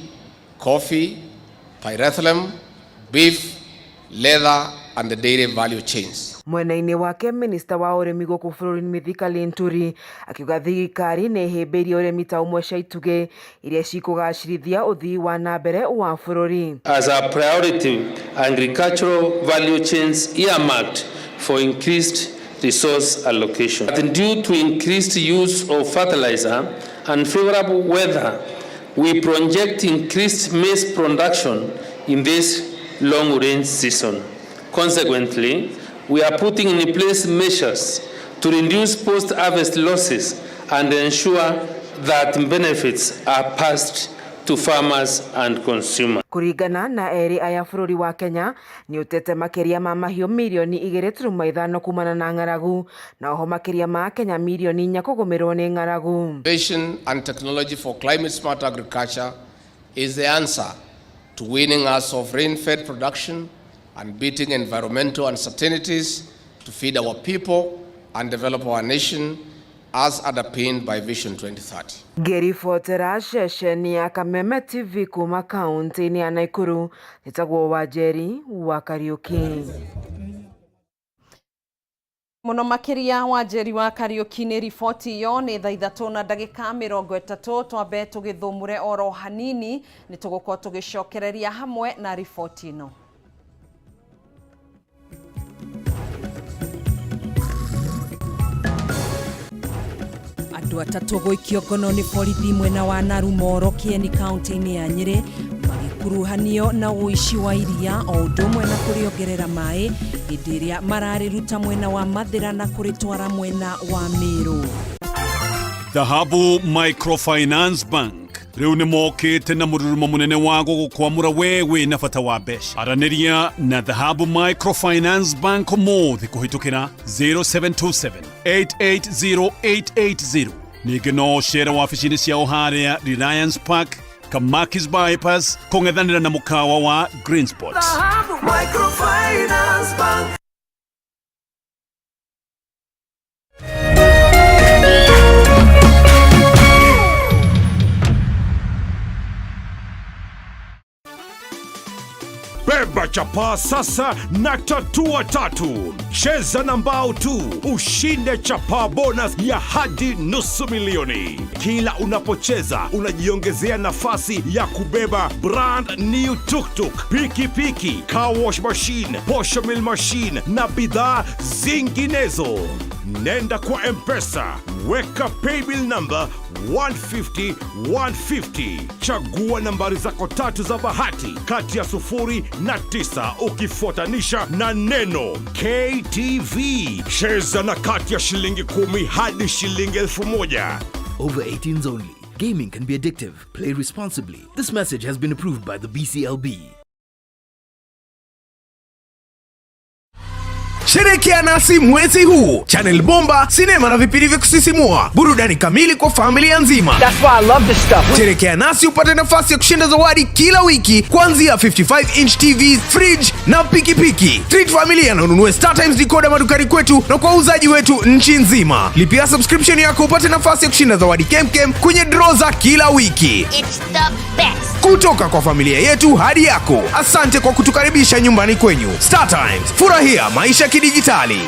coffee, pyrethrum, beef, leather, and the dairy value chains. Mwena-inĩ wake minista wa ũrĩmi gũkũ bũrũri-inĩ Mithika Linturi akiuga thirikari nĩ ĩhĩmbĩirie ũrĩmi ta ũmwe cia itugĩ iria cikũgacĩrithia ũthii wa na mbere wa bũrũri. As a priority, agricultural value chains earmarked for increased resource allocation. But due to increased use of fertilizer and favorable weather, we project increased maize production in this long-range season. Consequently, we are putting in place measures to reduce post-harvest losses and ensure that benefits are passed to farmers and consumers. Kuringana na eri aya bũrũri wa Kenya ni utete makiria ma mahiũ milioni 2.5 kumana na ng'aragu na oho makiria ma Kenya milioni 4 kũgũmĩrwo nĩ ng'aragu. Innovation and technology for climate smart agriculture is the answer to winning us of rain-fed production and beating environmental uncertainties to feed our people and develop our nation as underpinned by Vision 2030. Geri Fotera shesheni ya Kameme TV kuma kaunti ni ya Nakuru nitagwo Wajeri wa Kariuki. Muno makiria Wajeri wa Kariuki ni riboti yo ni thaa 3:30 twambe tugithumure oro hanini ni tugukorwo tugicokereria hamwe na riboti ino. Andũ atatũ gũikio ngono nĩ borithi mwena wa Mohoro Kieni kaunti-inĩ ya Nyeri magĩkuruhanio na ũici wa iria o ũndũ ũmwe na kũrĩongerera maĩ hĩndĩ ĩrĩa mararĩruta mwena wa Mathĩra na kũrĩtwara mwena wa Meru. Dhahabu Microfinance Bank rĩu nĩ mokĩte na mũrurumo mũnene wa gũkwamũra wewe na bata wa mbeca. Aranĩria na Dhahabu Microfinance Bank ũmũthĩ kũhĩtũkĩra 0727 880880. Ningĩ no cera wabici-inĩ ciao harĩa Reliance Park, Kamakis Bypass, kũng'ethanĩra na mũkawa wa Green Spot. Dhahabu Microfinance Bank. Beba chapa sasa na tatua tatu. Cheza na mbao tu, ushinde chapa bonus ya hadi $500,000. Kila unapocheza, unajiongezea nafasi ya kubeba brand new tuk-tuk, piki-piki, car wash machine, posho mill machine na bidhaa zinginezo. Nenda kwa M-Pesa, weka paybill number 150-150. Chagua nambari zako tatu za bahati kati ya 0 na 9 ukifuatanisha na neno KTV. Cheza na kati ya shilingi 10 hadi shilingi 1,000. Over 18s only. Gaming can be addictive. Play responsibly. This message has been approved by the BCLB. Sherekea nasi mwezi huu. Channel bomba, sinema na vipindi vya kusisimua. Burudani kamili kwa familia nzima. That's why I love this stuff. Sherekea nasi upate nafasi ya kushinda zawadi kila wiki kuanzia 55-inch TVs, fridge na pikipiki. Treat familia na ununue StarTimes decoder madukani kwetu na kwa wauzaji wetu nchi nzima. Lipia subscription yako upate nafasi ya kushinda zawadi kemkem kwenye draw za kila wiki. It's the best. Kutoka kwa familia yetu hadi yako. Asante kwa kutukaribisha nyumbani kwenyu. StarTimes, furahia maisha kidijitali.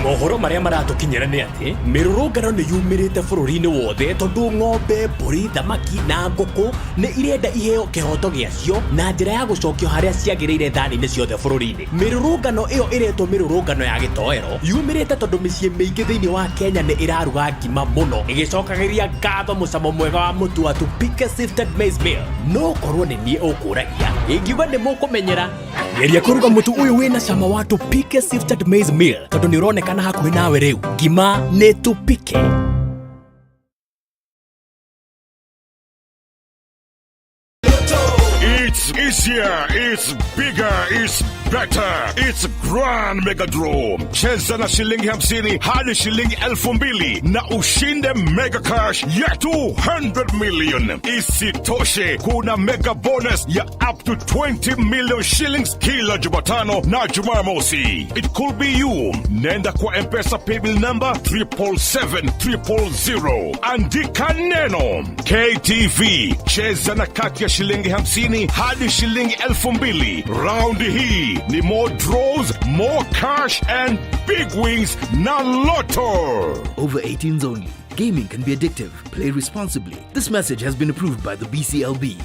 Mohoro maria maratukinyira ni ati mirurungano ni yumirite bururi-ini wothe tondu ng'ombe, mburi, thamaki na nguku ni irenda iheo kihoto giacio na njira ya gucokio haria ciagiriire thani-ini ciothe bururi-ini. Mirurungano iyo iretwo mirurungano ya gitoero yumirite tondu micii miingi thiini wa Kenya ni iraruga ngima muno igicokagiria ngatho mucamo mwega wa mutu wa Tupike Sifted Maize Meal. No korwo ni nie ukuragia ingiuga ni mukumenyera geria kuruga mutu uyu wina cama wa Tupike Sifted Maize Meal tondu ni uronekana hakuhi nawe riu. Ngima ni Tupike. It's It's easier, it's bigger, it's better. It's Grand Megadrome. Cheza na shilingi 50 hadi shilingi 2,000 na ushinde mega cash ya 200 million. Isitoshe, kuna mega bonus ya up to 20 million shillings kila Jumatano na Jumamosi. It could be you. Nenda kwa M-Pesa paybill number 777-000. Andika neno KTV. Cheza na kati ya shilingi 50 hadi shilingi 2,000. Round hii ni more draws, more cash and big wings na Lotto. Over 18s only. Gaming can be addictive. Play responsibly. This message has been approved by the BCLB.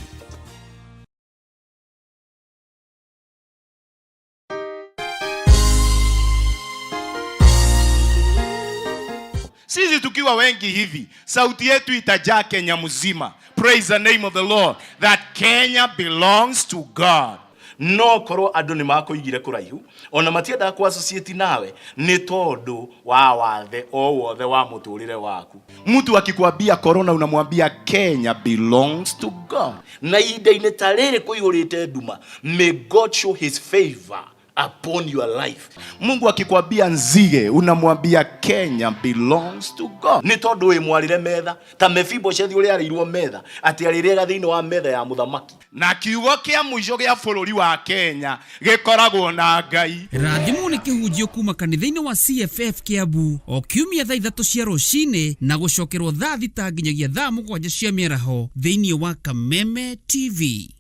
Sisi tukiwa wengi hivi, sauti yetu itajaa Kenya mzima. Praise the name of the Lord. That Kenya belongs to God. No koro ando ni mako igire kuraihu. Ona matienda kwa associate nawe ni tondu wa wathe o wothe wa muturire waku. Mtu akikwambia corona unamwambia Kenya belongs to God. Na inde tarere kuihurite nduma. May God show his favor upon your life. Mungu akikwambia nzige unamwambia Kenya belongs to God. Ni tondu we mwarire metha ta Mephibosheth uri arirwo metha ati arirega thiini wa metha ya muthamaki. Na kiugo kia mwisho gia bururi wa Kenya gikoragwo na Ngai. Rathimu ni kihunjio kuma kanitha-ini wa CFF Kiambu o kiumia thaa 3 cia rucini na gucokerwo thaa 6 nginyagia thaa 7 cia miaraho thiini wa Kameme TV.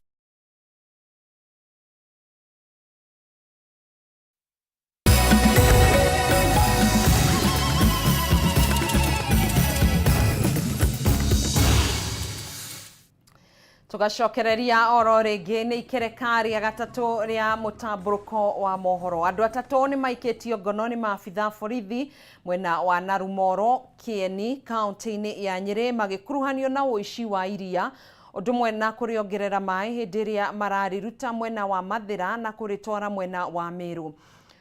Tugacokereria oro ringi ni ikerekari ya gatatu ria Mutamburuko wa Mohoro. Andu atatu ni maiketio ngono ni maabitha borithi mwena wa Narumoro, Kieni, kaunti-ini ya Nyeri magikuruhanio na uici wa iria undu mwena kuriongerera mai hindi ria marariruta mwena wa Mathira na kuritwara mwena wa Meru.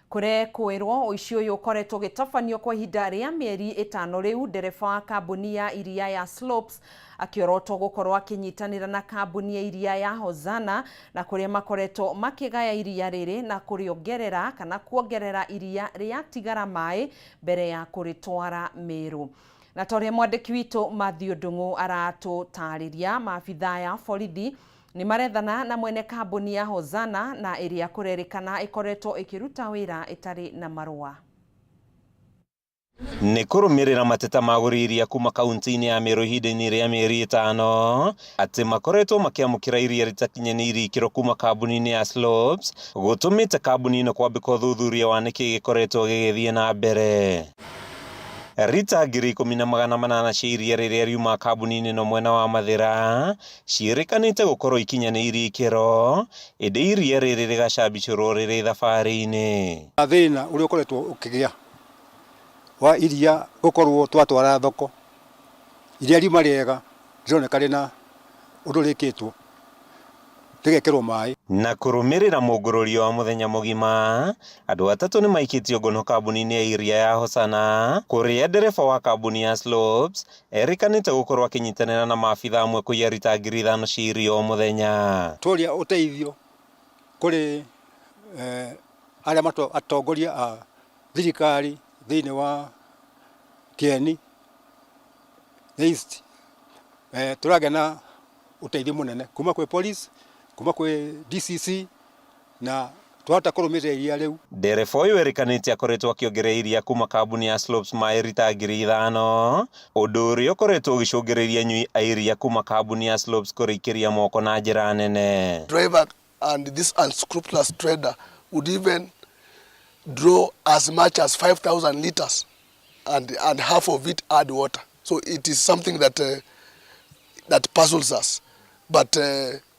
Kure kwirwo uici uyu ukoretwo gitafanio kwa ihinda ria mieri 5 riu. Ndereba wa kambuni ya iria ya Slopes akiorotwo gukorwo akinyitanira na kambuni ya iria ya Hozana na kuria makoretwo makigaya iria riri na kuriongerera kana kuongerera iria ria tigara mai mbere ya kuritwara Meru. Na toria mwandiki witu Mathew Ndungu aratutariria maabitha ya borithi ni marethana na mwene kambuni ya Hozana na iria kurerikana ikoretwo ikiruta wira itari na marua. Ni kurumirira mateta maguriria kuma kaunti-ini ya Meru ihinda-ini ria mieri 5 ati makoretwo makiamukira iria ritakinyanĩirie ikĩro kuma kambuni-ini ya Slopes gutumite kambuni-ino kwambika uthuthuria wa niki gikoretwo gigithie na mbere. Rita ngiri 10,800 cia iria riria riuma kambuni-ini no mwena wa Mathira ciĩrĩkanĩte gukorwo ikinyanĩirie ikĩro indi iria riri rigacambicũrwo riri thabari-ini. Thĩna ũrĩa ũkoretwo ũkĩgĩa wa iria gukorwo twatwara thoko iria riuma riega rironeka rina undu rikitwo rigekerwo mai. Na kurumirira mũngũrũrio wa muthenya mugima andu atatu ni maikitio ngono kambuni-ini ya iria ya Hosana kuria ndereba wa kambuni ya Slopes erikanite gukorwo akinyitanira na maabitha amwe kuiya rita 5,000 cia iria o muthenya. Turia uteithio kuri aria atongoria a thirikari thiini wa Kieni East turagena uteithio munene kuma kwe police kuma kwe DCC na twahota kurumirira iria riu. Ndereba uyu erikanite akoretwo akiongerera iria kuma kambuni ya Slopes mai rita 5,000 undu uria ukoretwo ugicungiriria nyui a iria kuma kambuni ya Slopes kurikiria moko na njira nene. Driver and this unscrupulous trader would even draw as much as 5,000 liters and half of it add water. So it is something that puzzles us. But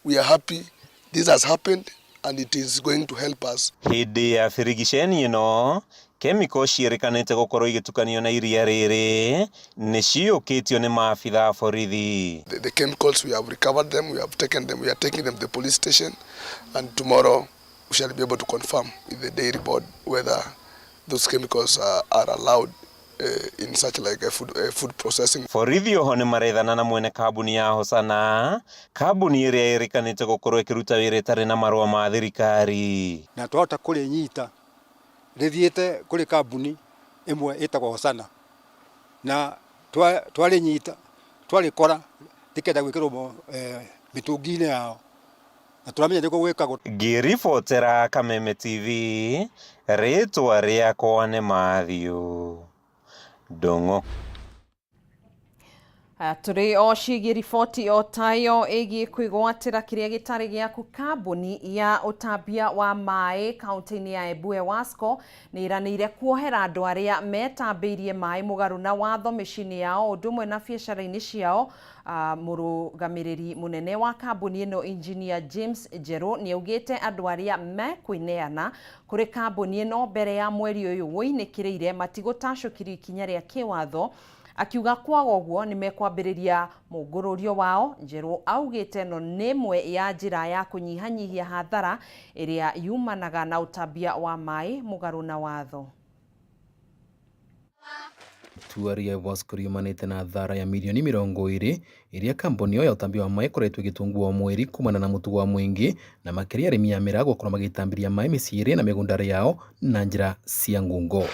we are happy this has happened and it is going to help us. Hindi ya firigisheni ino chemical ciĩrĩkanĩte gukorwo igitukanio na iria rĩrĩ nĩ ciũkĩtio nĩ maabitha borithi. The chemicals we have recovered them, we have taken them, we are taking them to the police station and tomorrow we shall be able to confirm with the dairy board whether those chemicals are allowed in such like a food processing. Borithi oho nĩ marethana na mwene kambuni ya Hosana, kambuni ĩrĩa ĩrĩkanĩte gũkorwo ĩkĩruta wĩra ĩtarĩ na marũa ma thirikari. Na twahota kũrĩnyita rĩthiĩte kũrĩ kambuni ĩmwe ĩtagwo Hosana, na twarĩnyita twarĩkora tĩkenda gwĩkĩrwo mĩtũngi-inĩ yao na tũramenya nĩguo gwĩkagwo. Ngĩribotera Kameme TV, rĩtwa rĩakwa nĩ Mathiũ Ndũng'ũ. Tũrĩ o ciĩgiĩ riboti o tayo ĩgiĩ kwĩgwatĩra kĩrĩa gĩtarĩ gĩaku. Kambuni ya ũtambia wa maĩ kaunti-inĩ ya Embu Ewasco nĩ iranĩire kuohera andũ arĩa metambĩirie maĩ mũgarũ na watho mĩciĩ-inĩ yao ũndũ ũmwe na biacara-inĩ ciao. Mũrũgamĩrĩri mũnene wa kambuni ĩno Engineer James Njerũ nĩ augĩte andũ arĩa mekwĩneana kũrĩ kambuni ĩno mbere ya mweri ũyũ woinĩkĩrĩire matigũtacũkirio ikinya rĩa kĩwatho, akiuga kwaga ũguo nĩ mekwambĩrĩria mũngũrũrio wao. Njerũ augĩte ĩno nĩ ĩmwe ya njĩra ya kũnyihanyihia hathara ĩrĩa yumanaga na ũtambia wa maĩ mũgarũ na watho. Itua rĩa Ewasco riumanĩte na thara ya mirioni 20 iria kambuni ĩyo ya ũtambia wa maĩ ĩkoretwo ĩgĩtungwo o mweri kumana na mũtugo wa mũingĩ na makĩria arĩmi a mĩraa gũkorwo magĩtambĩria maĩ mĩciĩ na mĩgũnda yao na njĩra cia ngungo.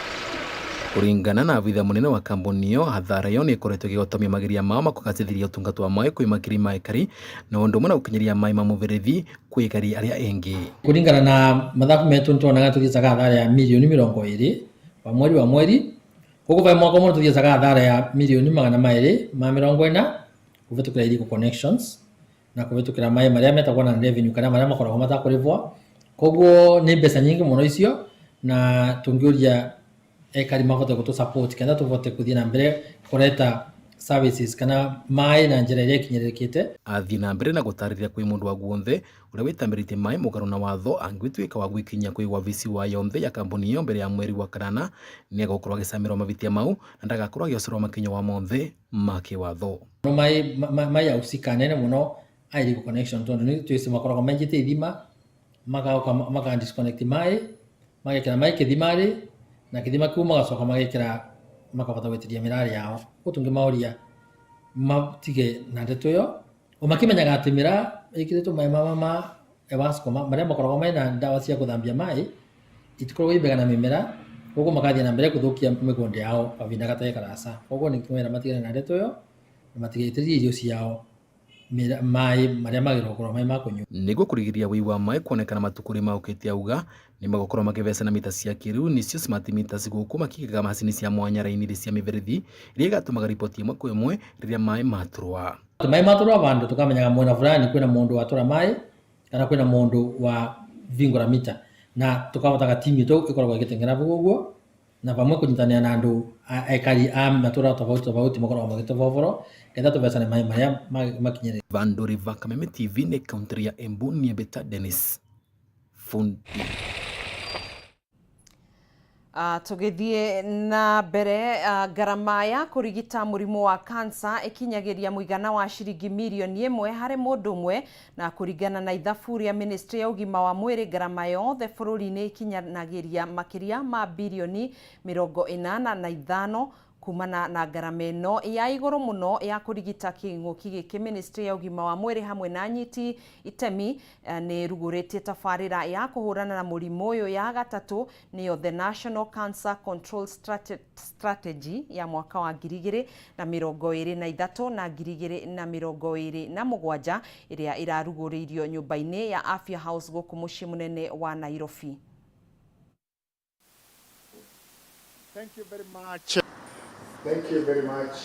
Kũringana na abitha mũnene wa kambuni ĩyo, hathara ĩyo nĩ ĩkoretwo ĩgĩhotomia mageria mao ma kũgacĩrithia ũtungata wa maĩ kwĩ makiri ma ekari na ũndũ ũmwe na gũkinyanĩria maĩ ma mũberethi kwĩ ekari arĩa engĩ. Kũringana na mathabu metu nĩtuonaga tũgĩcaga hathara ya mirioni 20 wa mweri koguo vai mwaka ũmwe tũthiacaga hathara ya mirioni 240 kũhetũkĩra illegal connections na kũhetũkĩra maĩ marĩa metagwo na revenue kana marĩa makoragwo matakũrĩhwo. Koguo nĩ mbeca nyingĩ mũno icio na tũngĩũria ekari mahote gũtũ support kana tũhote gũthiĩ na mbere kũreta services kana maĩ na njĩra ĩrĩa ĩkinyĩrĩkĩte. Athiĩ na mbere na gũtarĩria kwĩ mũndũ wa guothe ũrĩa wĩtambĩrĩtie maĩ mũgarũ na watho angĩtuĩka wa gwĩkinyia kwĩ wabici wa yonthe ya kambuni ĩyo mbere ya mweri wa kanana, nĩ agũkorwo agĩcamerwo mabitia mau na ndagakorwo agĩocerwo makinya wa mothe ma kĩwatho. Maĩ ya usika nene mũno illegal connection tondũ nĩ twĩci makoragwo menjete ithima maka disconnect maĩ magekĩra maĩ kĩthimarĩ na kĩthima kĩu magacoka magekĩra makahota gwĩtĩria mĩrarĩ yao. Koguo tũngĩmauria matige na ndeto ĩyo o makimenyaga atĩ mĩraa ĩkĩrĩtwo maĩ ma Ewasco marĩa makoragwo mena ndawa cia gũthambia maĩ itikoragwo ibega na mĩmera, koguo makathiĩ na mbere gũthũkia mĩgũnda yao kahinda gatarĩ karasa. Koguo nĩ kĩmera matigane na ndeto ĩyo na matigaitĩrĩrie irio ciao maĩ marĩa magĩrĩirwo gũkorwo maĩ ma kũnyua. Nĩguo kũrigĩrĩria wĩi wa maĩ kuonekana matukũ rĩ maũkĩte auga nĩ magũkorwo magĩthecana mita cia kĩrĩu nĩcio smart meters gũkũ makĩigaga macini cia mwanya raini cia mĩberethi iria igatũmaga riboti ĩmwe kwa ĩmwe rĩrĩa maĩ matũrwa. Maĩ matũrwa bandũ tũkamenyaga mwena fulani kwĩna mũndũ watũra maĩ kana kwĩna mũndũ wa vingũra mita na tũkahotaga timu itũ ĩkoragwo ĩgĩteng'era ũguo na vamwe kũnyitanĩra na andũ ekari a matũra tofauti makoragwo magĩtũboboro ketha tũvecane maĩ marĩa makinyĩrĩire. Vandũ Riva, Kameme TV nĩ kaunti ya Embu. Niĩ mbĩta Dennis Fundi. Tũgĩthiĩ na mbere, ngarama ya kũrigita mũrimũ wa kansa ĩkinyagĩria mũigana wa ciringi mirioni 1 harĩ mũndũ ũmwe, na kũringana na ithabu rĩa Ministry ya ũgima wa mwĩrĩ ngarama yothe bũrũri-inĩ ĩkinyanagĩria makĩria ma birioni 85 kumana na ngarama ĩno ya igũrũ mũno ya kũrigita kĩng'ũki gĩkĩ. Ministry ya ũgima wa mwĩrĩ hamwe na nyiti itemi nĩ rugũrĩtie tabarĩra ya kũhũrana na mũrimũ ũyũ ya gatatũ, nĩyo the National Cancer Control Strategy ya mwaka wa 2023 na 2027 ĩrĩa ĩrarugũrĩirio nyũmba-inĩ ya Afya House gũkũ mũciĩ mũnene wa Nairobi. Thank you very much. Thank you very much.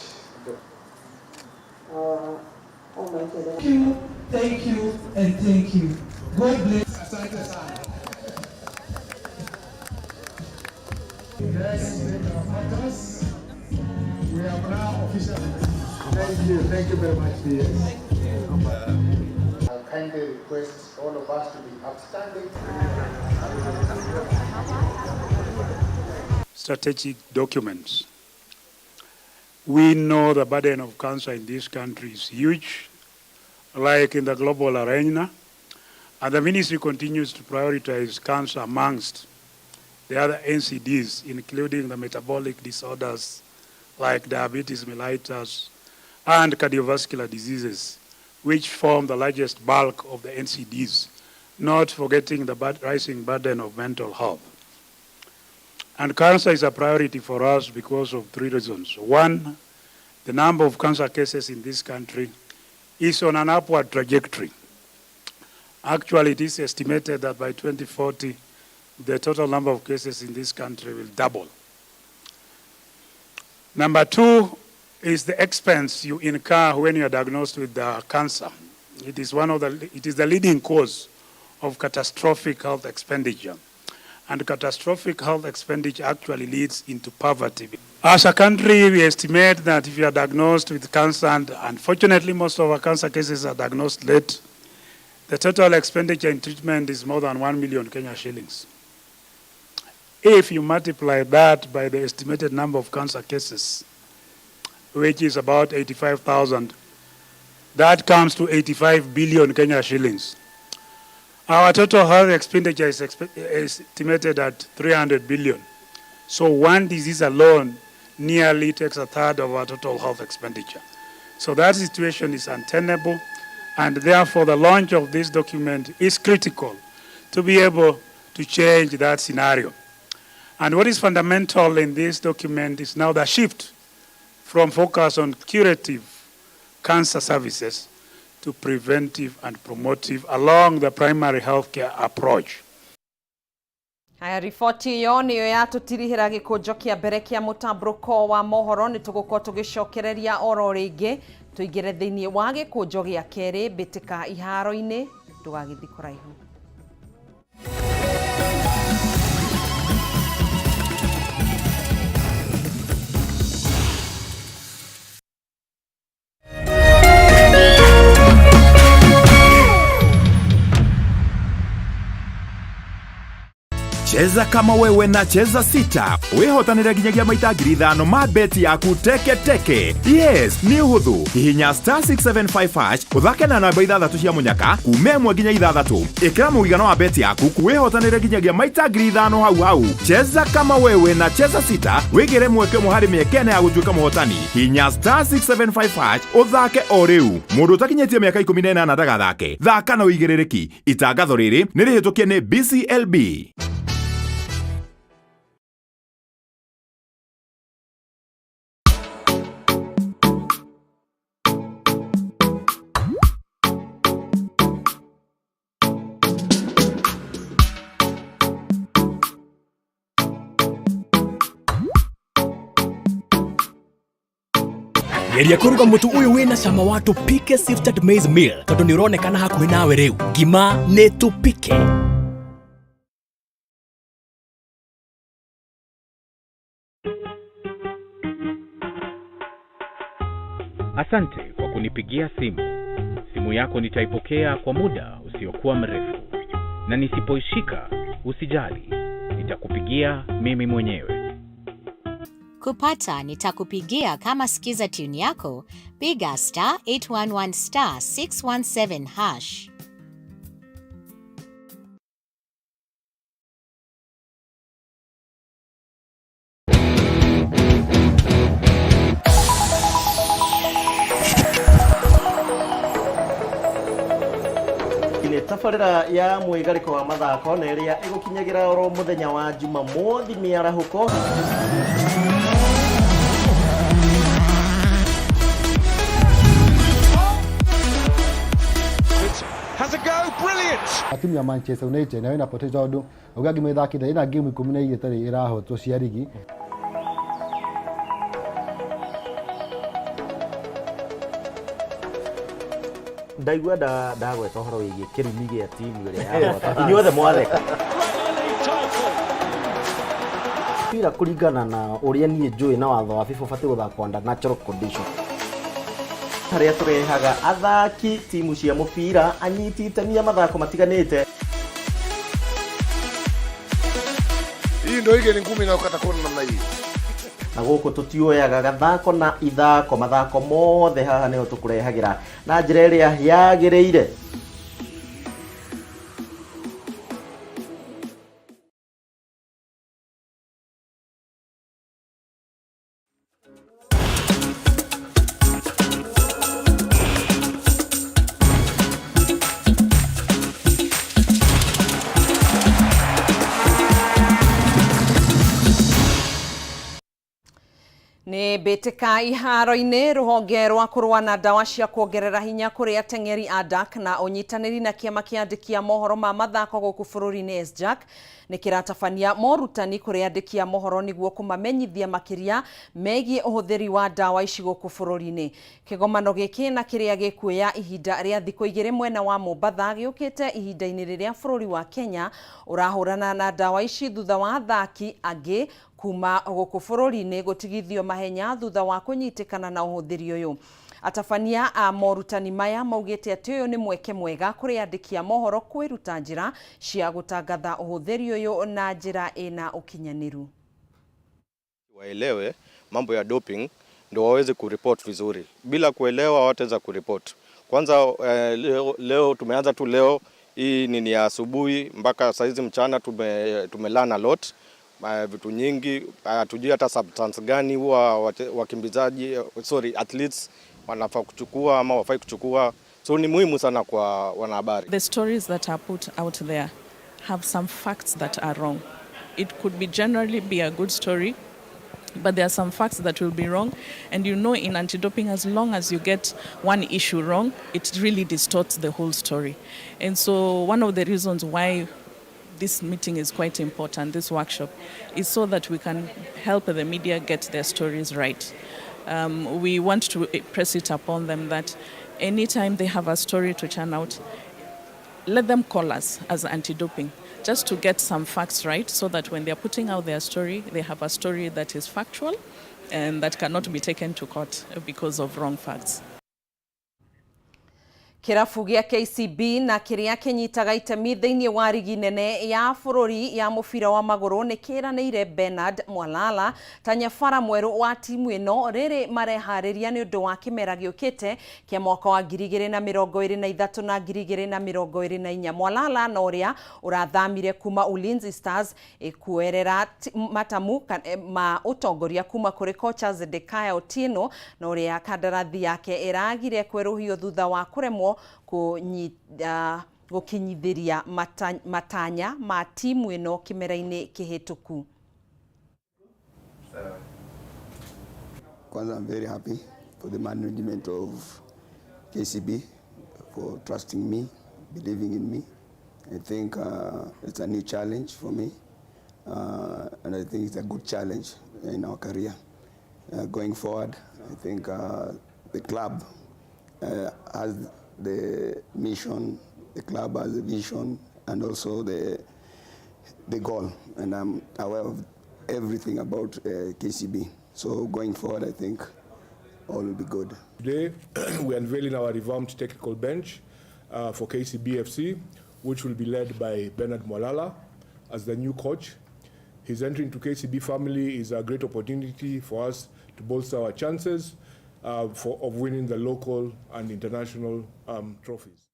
Thank you, and thank you. God bless. Asante sana. Yes, we are now officially. Thank you very much, dear. I kindly request all of us to be upstanding. Strategic documents. We know the burden of cancer in this country is huge, like in the global arena, and the ministry continues to prioritize cancer amongst the other NCDs, including the metabolic disorders like diabetes mellitus and cardiovascular diseases, which form the largest bulk of the NCDs, not forgetting the rising burden of mental health. And cancer is a priority for us because of 3 reasons. One, the number of cancer cases in this country is on an upward trajectory. Actually, it is estimated that by 2040, the total number of cases in this country will double. Number 2 is the expense you incur when you are diagnosed with cancer. It is the leading cause of catastrophic health expenditure. And catastrophic health expenditure actually leads into poverty. As a country, we estimate that if you are diagnosed with cancer, and unfortunately most of our cancer cases are diagnosed late, the total expenditure in treatment is more than 1 million Kenya shillings. If you multiply that by the estimated number of cancer cases, which is about 85,000, that comes to 85 billion Kenya shillings. Our total health expenditure is estimated at 300 billion. So one disease alone nearly takes a third of our total health expenditure. So that situation is untenable, and therefore the launch of this document is critical to be able to change that scenario. And what is fundamental in this document is now the shift from focus on curative cancer services to preventive and promotive along the primary healthcare approach. Haya, riboti iyo niyo yatutirihira gikunjo kia mbere kia mutamburuko wa mohoro ni tugukorwo tugicokereria oro ringi tuigire thiini wa gikunjo gia keri bitika iharo-ini ndugagithi kuraihu. Cheza kama wewe na cheza sita. Wehotanira ginyagia maita 5,000 ma beti yaku teke teke. Yes, ni huthu. Hihinya *675# uthake na namba 6 cia munyaka kume 1 nginya 6. Ikira muigano wa beti yaku kuwehotanira ginyagia maita 5,000 hau. Cheza kama wewe na cheza sita. Wigire mweke muhari miekene ya gutuika muhotani. Hihinya *675# uthake o riu. Mundu utakinyetie miaka 18 ndagathake. Thaka na uigirereki. Itangatho riri ni rihitukie ni BCLB. Geria kuruga mutu uyu wina cama wa tupike sifted maize meal tondu ni uronekana hakuhi nawe riu. Ngima ni tupike. Asante kwa kunipigia simu. Simu yako nitaipokea kwa muda usiokuwa mrefu. Na nisipoishika, usijali. Nitakupigia mimi mwenyewe. Kupata nitakupigia kama sikiza tune yako, piga *811 *617#. Tafarira ya mwigariko wa mathako na iria igukinyagira oro muthenya wa Jumamothi miarahuko. Has a go, brilliant. Timu ya Manchester United nayo inapoteza undu ugagi mithakite ina game 12 tari irahotwo cia ligi. Ndaigua ndagweta horo wigi kirumi gia timu iria yarota inyuothe mwatheka pira kuringana na uria nie njui na watho wa FIFA bati guthakwo under natural condition haria turehaga athaki timu cia mupira anyiti itemi mathako matiganite. Hii ndio igeni ngumi na ukata kona namna hii. Na guku tutioyaga gathako na ithako mathako mothe haha niho tukurehagira na njira iria yagireire. Mbĩtĩka iharo-inĩ rũhonge rwa kũrũa na ndawa cia kuongerera hinya kũrĩ ateng'eri a DAC na ũnyitanĩri na kĩama kĩa andĩki a mohoro ma mathako gũkũ bũrũri-inĩ SJAC nĩ kĩratabania morutani kũrĩ andĩki a mohoro nĩguo kũmamenyithia makĩria megiĩ ũhũthĩri wa ndawa ici gũkũ bũrũri-inĩ. Kĩgomano gĩkĩ na kĩrĩa gĩkuoya ihinda rĩa thikũ igĩrĩ mwena wa Mombatha gĩũkĩte ihinda-inĩ rĩrĩa bũrũri wa Kenya ũrahũrana na ndawa ici thutha wa athaki angĩ kuma gũkũ bũrũri-inĩ gũtigithio mahenya thutha wa kũnyitĩkana na ũhũthĩri ũyũ. Atabania a morutani maya maugĩte atĩ ũyũ nĩ mweke mwega kũrĩ andĩki a mohoro kwĩruta njĩra cia gũtangatha ũhũthĩri ũyũ na njĩra ĩna ũkinyanĩru. Waelewe mambo ya doping ndio waweze kuripoti vizuri. Bila kuelewa hawataweza kuripoti. Kwanza leo tumeanza tu leo, hii ni ya asubuhi mpaka saa hizi mchana tumelana lot. Vitu nyingi hatujui hata substance gani huwa wakimbizaji athletes wanafaa kuchukua ama wafai kuchukua, so ni muhimu sana kwa wanahabari. The stories that are put out there have some facts that are wrong. It could be generally be a good story, but there are some facts that will be wrong, and you know, in anti-doping, as long as you get one issue wrong, it really distorts the whole story. And so one of the reasons why this meeting is quite important, this workshop, is so that we can help the media get their stories right. We want to press it upon them that anytime they have a story to churn out, let them call us as anti-doping, just to get some facts right, so that when they're putting out their story, they have a story that is factual and that cannot be taken to court because of wrong facts. Kĩrabu gĩa KCB na kĩrĩa kĩnyitaga itemi thĩinĩ wa rigi nene ya bũrũri ya mũbira wa magũrũ nĩ kĩranĩire Bernard Mwalala ta nyabara mwerũ wa timu ĩno rĩrĩ mareharĩria nĩ ũndũ wa kĩmera gĩũkĩte kĩa mwaka wa 2023 na 2024. Mwalala na ũrĩa ũrathamire kuma Ulinzi Stars kuerera matamu ma ũtongoria kuma kũrĩ kocha Zedekaya Otieno na ũrĩa kandarathi yake ĩragire kwerũhio thutha wa kũremwo gũkinyithĩria matanya ma timu ĩno kĩmera-inĩ kĩhĩtũku. Kwanza, I'm very happy for the management of KCB for trusting me, believing in me. I think it's a new challenge for me, and I think it's a good challenge in our career. Going forward, I think the club has the mission, the club has a vision, and also the goal. And I'm aware of everything about KCB. So going forward, I think all will be good. Today, we're unveiling our revamped technical bench for KCB FC, which will be led by Bernard Mwalala as the new coach. His entry into KCB family is a great opportunity for us to bolster our chances of winning the local and international trophies.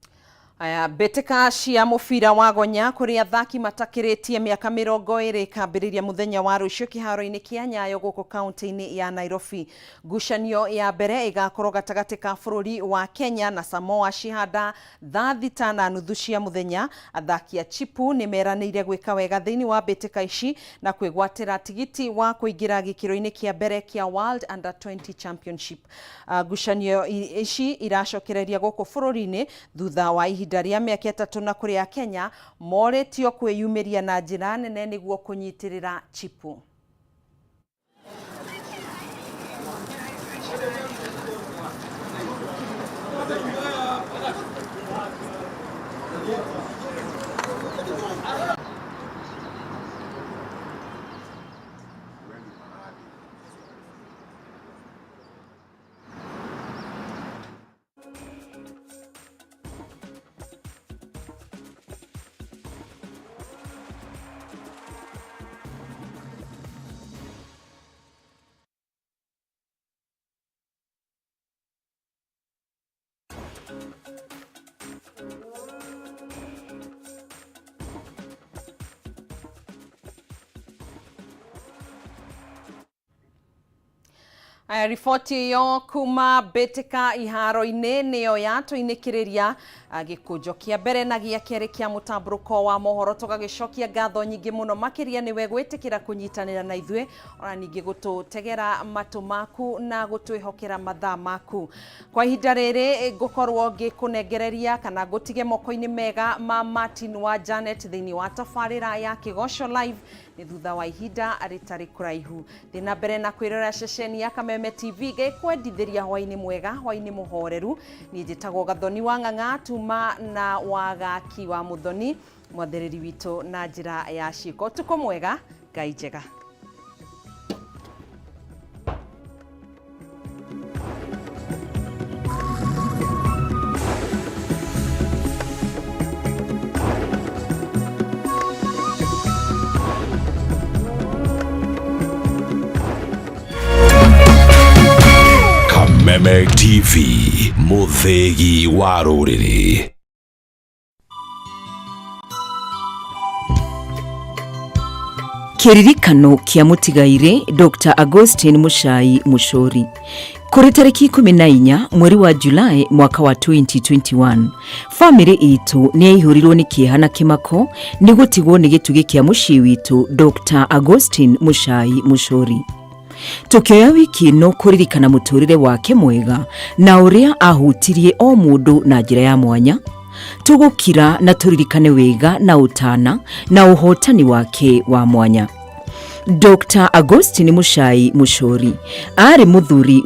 Aya mbĩtĩka cia mũbira wa gonya kũrĩ athaki matakĩrĩtie mĩaka 20 kambĩrĩria mũthenya wa rũciũ kĩharo-inĩ kĩa Nyayo gũkũ kaunti-inĩ ya Nairobi. Ngucanio ya mbere ĩgakorwo gatagatĩ ka bũrũri wa Kenya na Samoa cihanda thaa 5:30 cia mũthenya. Athaki a Chipu nĩ meranĩire gwĩka wega thĩinĩ wa mbĩtĩka ici na kwĩgwatĩra tigiti wa kũingĩra gĩkĩro-inĩ kĩa mbere kĩa World Under 20 Championship. Ngucanio ici iracokereria gũkũ bũrũri-inĩ thutha wa ihinda rĩa mĩaka 3 na kũrĩ a Kenya moretio kwĩyumĩria na njĩra nene nĩguo kũnyitĩrĩra Chipu. Riboti yo kuma Betika iharo-ini niyo yatũinĩkĩrĩria gĩkũnjo kĩa mbere na gĩa kerĩ kĩa mũtamburuko wa mohoro, tũgagĩcokia ngatho nyingĩ mũno makĩria nĩwe gwĩtĩkĩra kũnyitanĩra na ithuĩ, ona ningĩ gũtũtegera matũ maku na gũtwĩhokera mathaa maku. Kwa ihinda rĩrĩ ngũkorwo ngĩkũnengereria kana ngũtige moko-inĩ mega ma Martin wa Janet thĩinĩ wa tabarĩra ya Kĩgoco Live nĩ thutha wa ihinda rĩtarĩ kũraihu. Thiĩ na mbere na kwĩrora ceceni ya Kameme TV gĩkwendithĩria hwainĩ mwega, hwainĩ mũhoreru. Niĩ njĩtagwo Gathoni wa Ng'ang'a, tuma na wagaki wa Muthoni, mwathĩrĩri witũ na njĩra ya ciĩko. Ũtukũ mwega, Ngai njega. Kameme TV, mũthĩgi wa rũrĩrĩ. Kĩririkano kĩa mũtigairĩ Dr. Augustine Muchai Muchori. Kũrĩ tarĩki 14 mweri wa Julai mwaka wa 2021, family itũ nĩ yaihũrirwo nĩ kĩeha na kĩmako nĩ gũtigwo nĩ gĩtugĩ kĩa mũciĩ witũ Dr. Augustine Muchai Muchori. Tukioya wiki ĩno kũririkana mũtũrĩre wake mwega na ũrĩa ahutirie o mũndũ na njĩra ya mwanya. Tũgũkira na tũririkane wega na ũtana na ũhotani wake wa mwanya. Dr. Augustine Muchai Muchori arĩ mũthuri wa